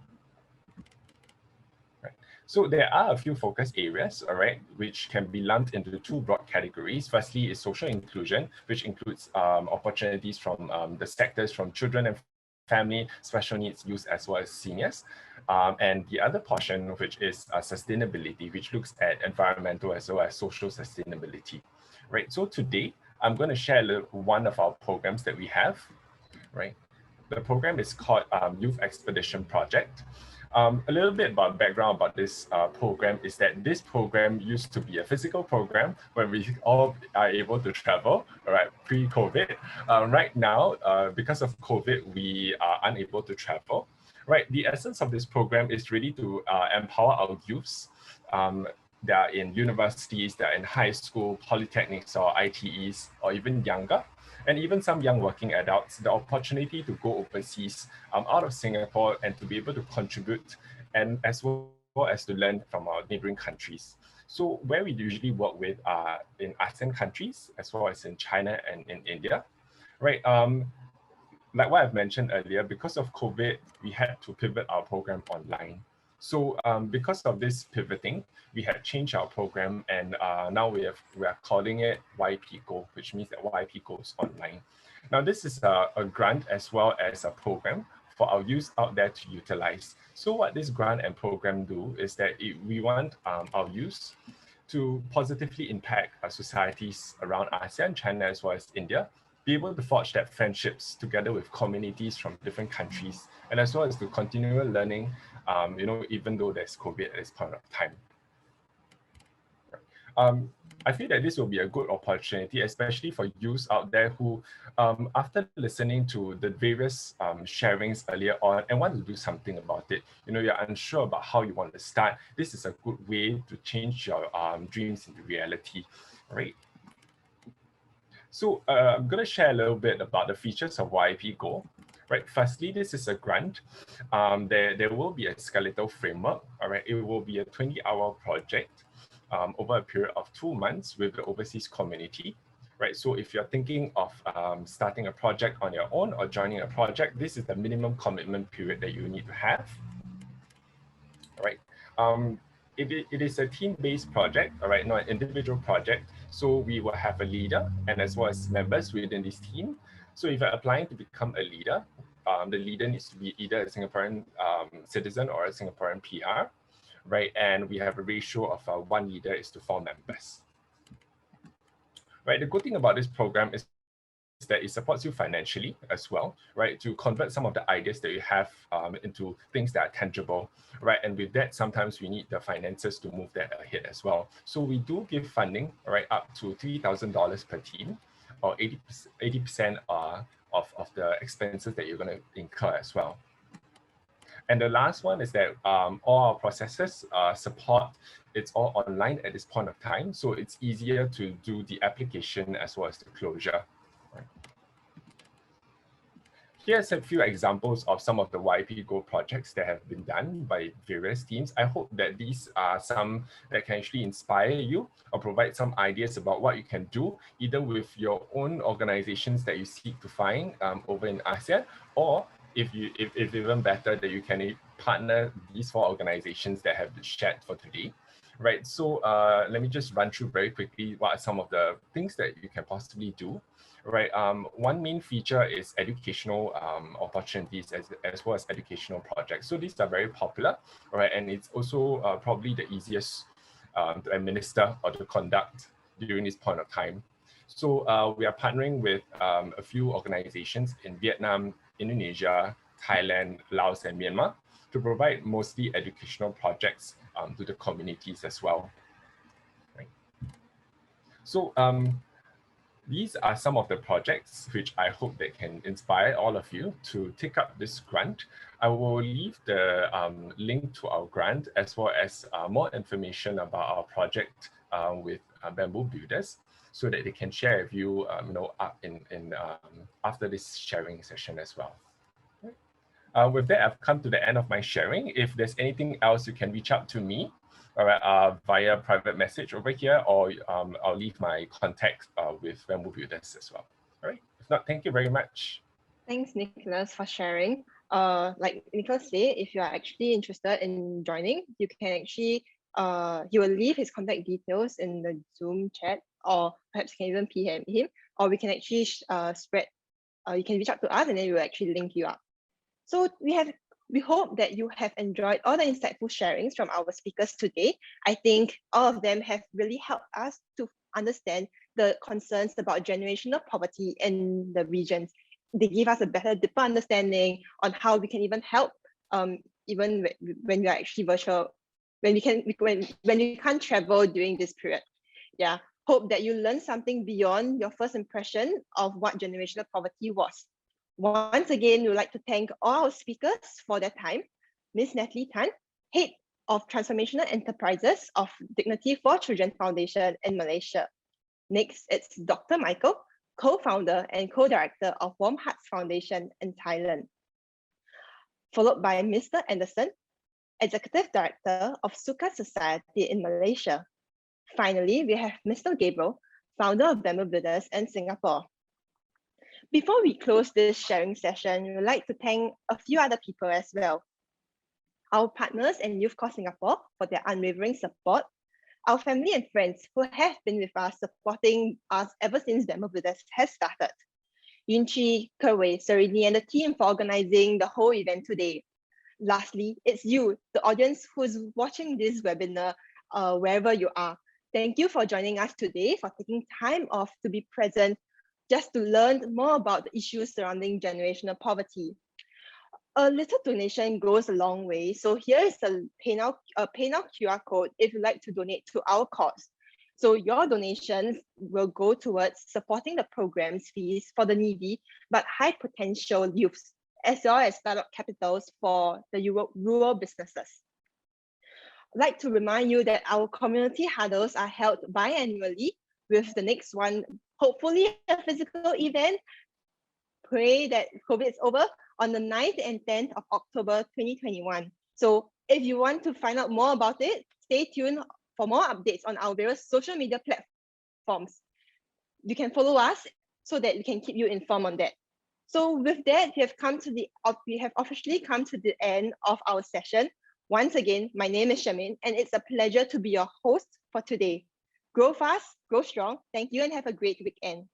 Right. So there are a few focus areas, all right, which can be lumped into 2 broad categories. Firstly is social inclusion, which includes opportunities from the sectors from children and family, special needs youth, as well as seniors. And the other portion, which is sustainability, which looks at environmental as well as social sustainability. Right. So today, I'm going to share one of our programs that we have, right? The program is called Youth Expedition Project. A little bit about background about this program is that this program used to be a physical program when we all are able to travel, all right, pre-COVID. Right now, because of COVID, we are unable to travel, right? The essence of this program is really to empower our youths. They are in universities, they are in high school, polytechnics or ITEs, or even younger, and even some young working adults, the opportunity to go overseas out of Singapore and to be able to contribute and as well as to learn from our neighboring countries. So where we usually work with are in ASEAN countries, as well as in China and in India, right? Like what I've mentioned earlier, because of COVID, we had to pivot our program online. So because of this pivoting, we had changed our program, and now we are calling it YP Go, which means that YP goes online. Now this is a grant as well as a program for our youth out there to utilize. So what this grant and program do is that we want our youth to positively impact our societies around ASEAN, China, as well as India, be able to forge that friendships together with communities from different countries, and as well as to continue learning, even though there's COVID at this point of time. I feel that this will be a good opportunity, especially for youth out there who, after listening to the various sharings earlier on and want to do something about it, you're unsure about how you want to start. This is a good way to change your dreams into reality, right? So I'm going to share a little bit about the features of YP Go. Right. Firstly, this is a grant. There will be a skeletal framework. All right. It will be a 20-hour project over a period of 2 months with the overseas community. Right. So if you're thinking of starting a project on your own or joining a project, this is the minimum commitment period that you need to have. All right. It is a team-based project, all right, not an individual project. So we will have a leader and as well as members within this team. So if you're applying to become a leader, the leader needs to be either a Singaporean citizen or a Singaporean PR, right? And we have a ratio of 1 leader is to 4 members. Right, the good thing about this program is that it supports you financially as well, right? To convert some of the ideas that you have into things that are tangible, right? And with that, sometimes we need the finances to move that ahead as well. So we do give funding, right, up to $3,000 per team, or 80% of the expenses that you're going to incur as well. And the last one is that all our processes support, it's all online at this point of time. So it's easier to do the application as well as the closure. Right. Here's a few examples of some of the YP Go projects that have been done by various teams. I hope that these are some that can actually inspire you or provide some ideas about what you can do, either with your own organizations that you seek to find over in ASEAN, or if even better, that you can partner these 4 organizations that have been shared for today. Right, so let me just run through very quickly what are some of the things that you can possibly do. Right, one main feature is educational opportunities as well as educational projects. So these are very popular, right, and it's also probably the easiest to administer or to conduct during this point of time. So we are partnering with a few organizations in Vietnam, Indonesia, Thailand, Laos, and Myanmar to provide mostly educational projects to the communities as well. Right. So these are some of the projects which I hope that can inspire all of you to take up this grant. I will leave the link to our grant as well as more information about our project with Bamboo Builders, so that they can share with you, after this sharing session as well. With that, I've come to the end of my sharing. If there's anything else, you can reach out to me via private message over here, or I'll leave my contact with Bamboo Builders as well. All right. If not, thank you very much. Thanks, Nicholas, for sharing. Like Nicholas said, if you are actually interested in joining, you can actually, he will leave his contact details in the Zoom chat, or perhaps you can even PM him, or we can actually you can reach out to us and then we will actually link you up. So we hope that you have enjoyed all the insightful sharings from our speakers today. I think all of them have really helped us to understand the concerns about generational poverty in the regions. They give us a better, deeper understanding on how we can even help, even when we are actually virtual, when we can't travel during this period. Yeah, hope that you learned something beyond your first impression of what generational poverty was. Once again, we would like to thank all our speakers for their time. Ms. Natalie Tan, Head of Transformational Enterprises of Dignity for Children Foundation in Malaysia. Next, it's Dr. Michael, co-founder and co-director of Warm Hearts Foundation in Thailand. Followed by Mr. Anderson, Executive Director of Suka Society in Malaysia. Finally, we have Mr. Gabriel, founder of Bamboo Builders in Singapore. Before we close this sharing session, we would like to thank a few other people as well. Our partners and Youth Corps Singapore for their unwavering support, our family and friends who have been with us, supporting us ever since Bamboo Builders has started. Yunchi, Kerwei, Serini, and the team for organizing the whole event today. Lastly, it's you, the audience who's watching this webinar wherever you are. Thank you for joining us today, for taking time off to be present, just to learn more about the issues surrounding generational poverty. A little donation goes a long way. So here is a PayNow QR code if you'd like to donate to our cause. So your donations will go towards supporting the program's fees for the needy, but high potential youths, as well as startup capitals for the rural businesses. I'd like to remind you that our community huddles are held biannually, with the next one hopefully a physical event. Pray that COVID is over on the 9th and 10th of October 2021. So if you want to find out more about it, stay tuned for more updates on our various social media platforms. You can follow us so that we can keep you informed on that. So with that, we have officially come to the end of our session. Once again, my name is Shamin, and it's a pleasure to be your host for today. Grow fast, grow strong. Thank you and have a great weekend.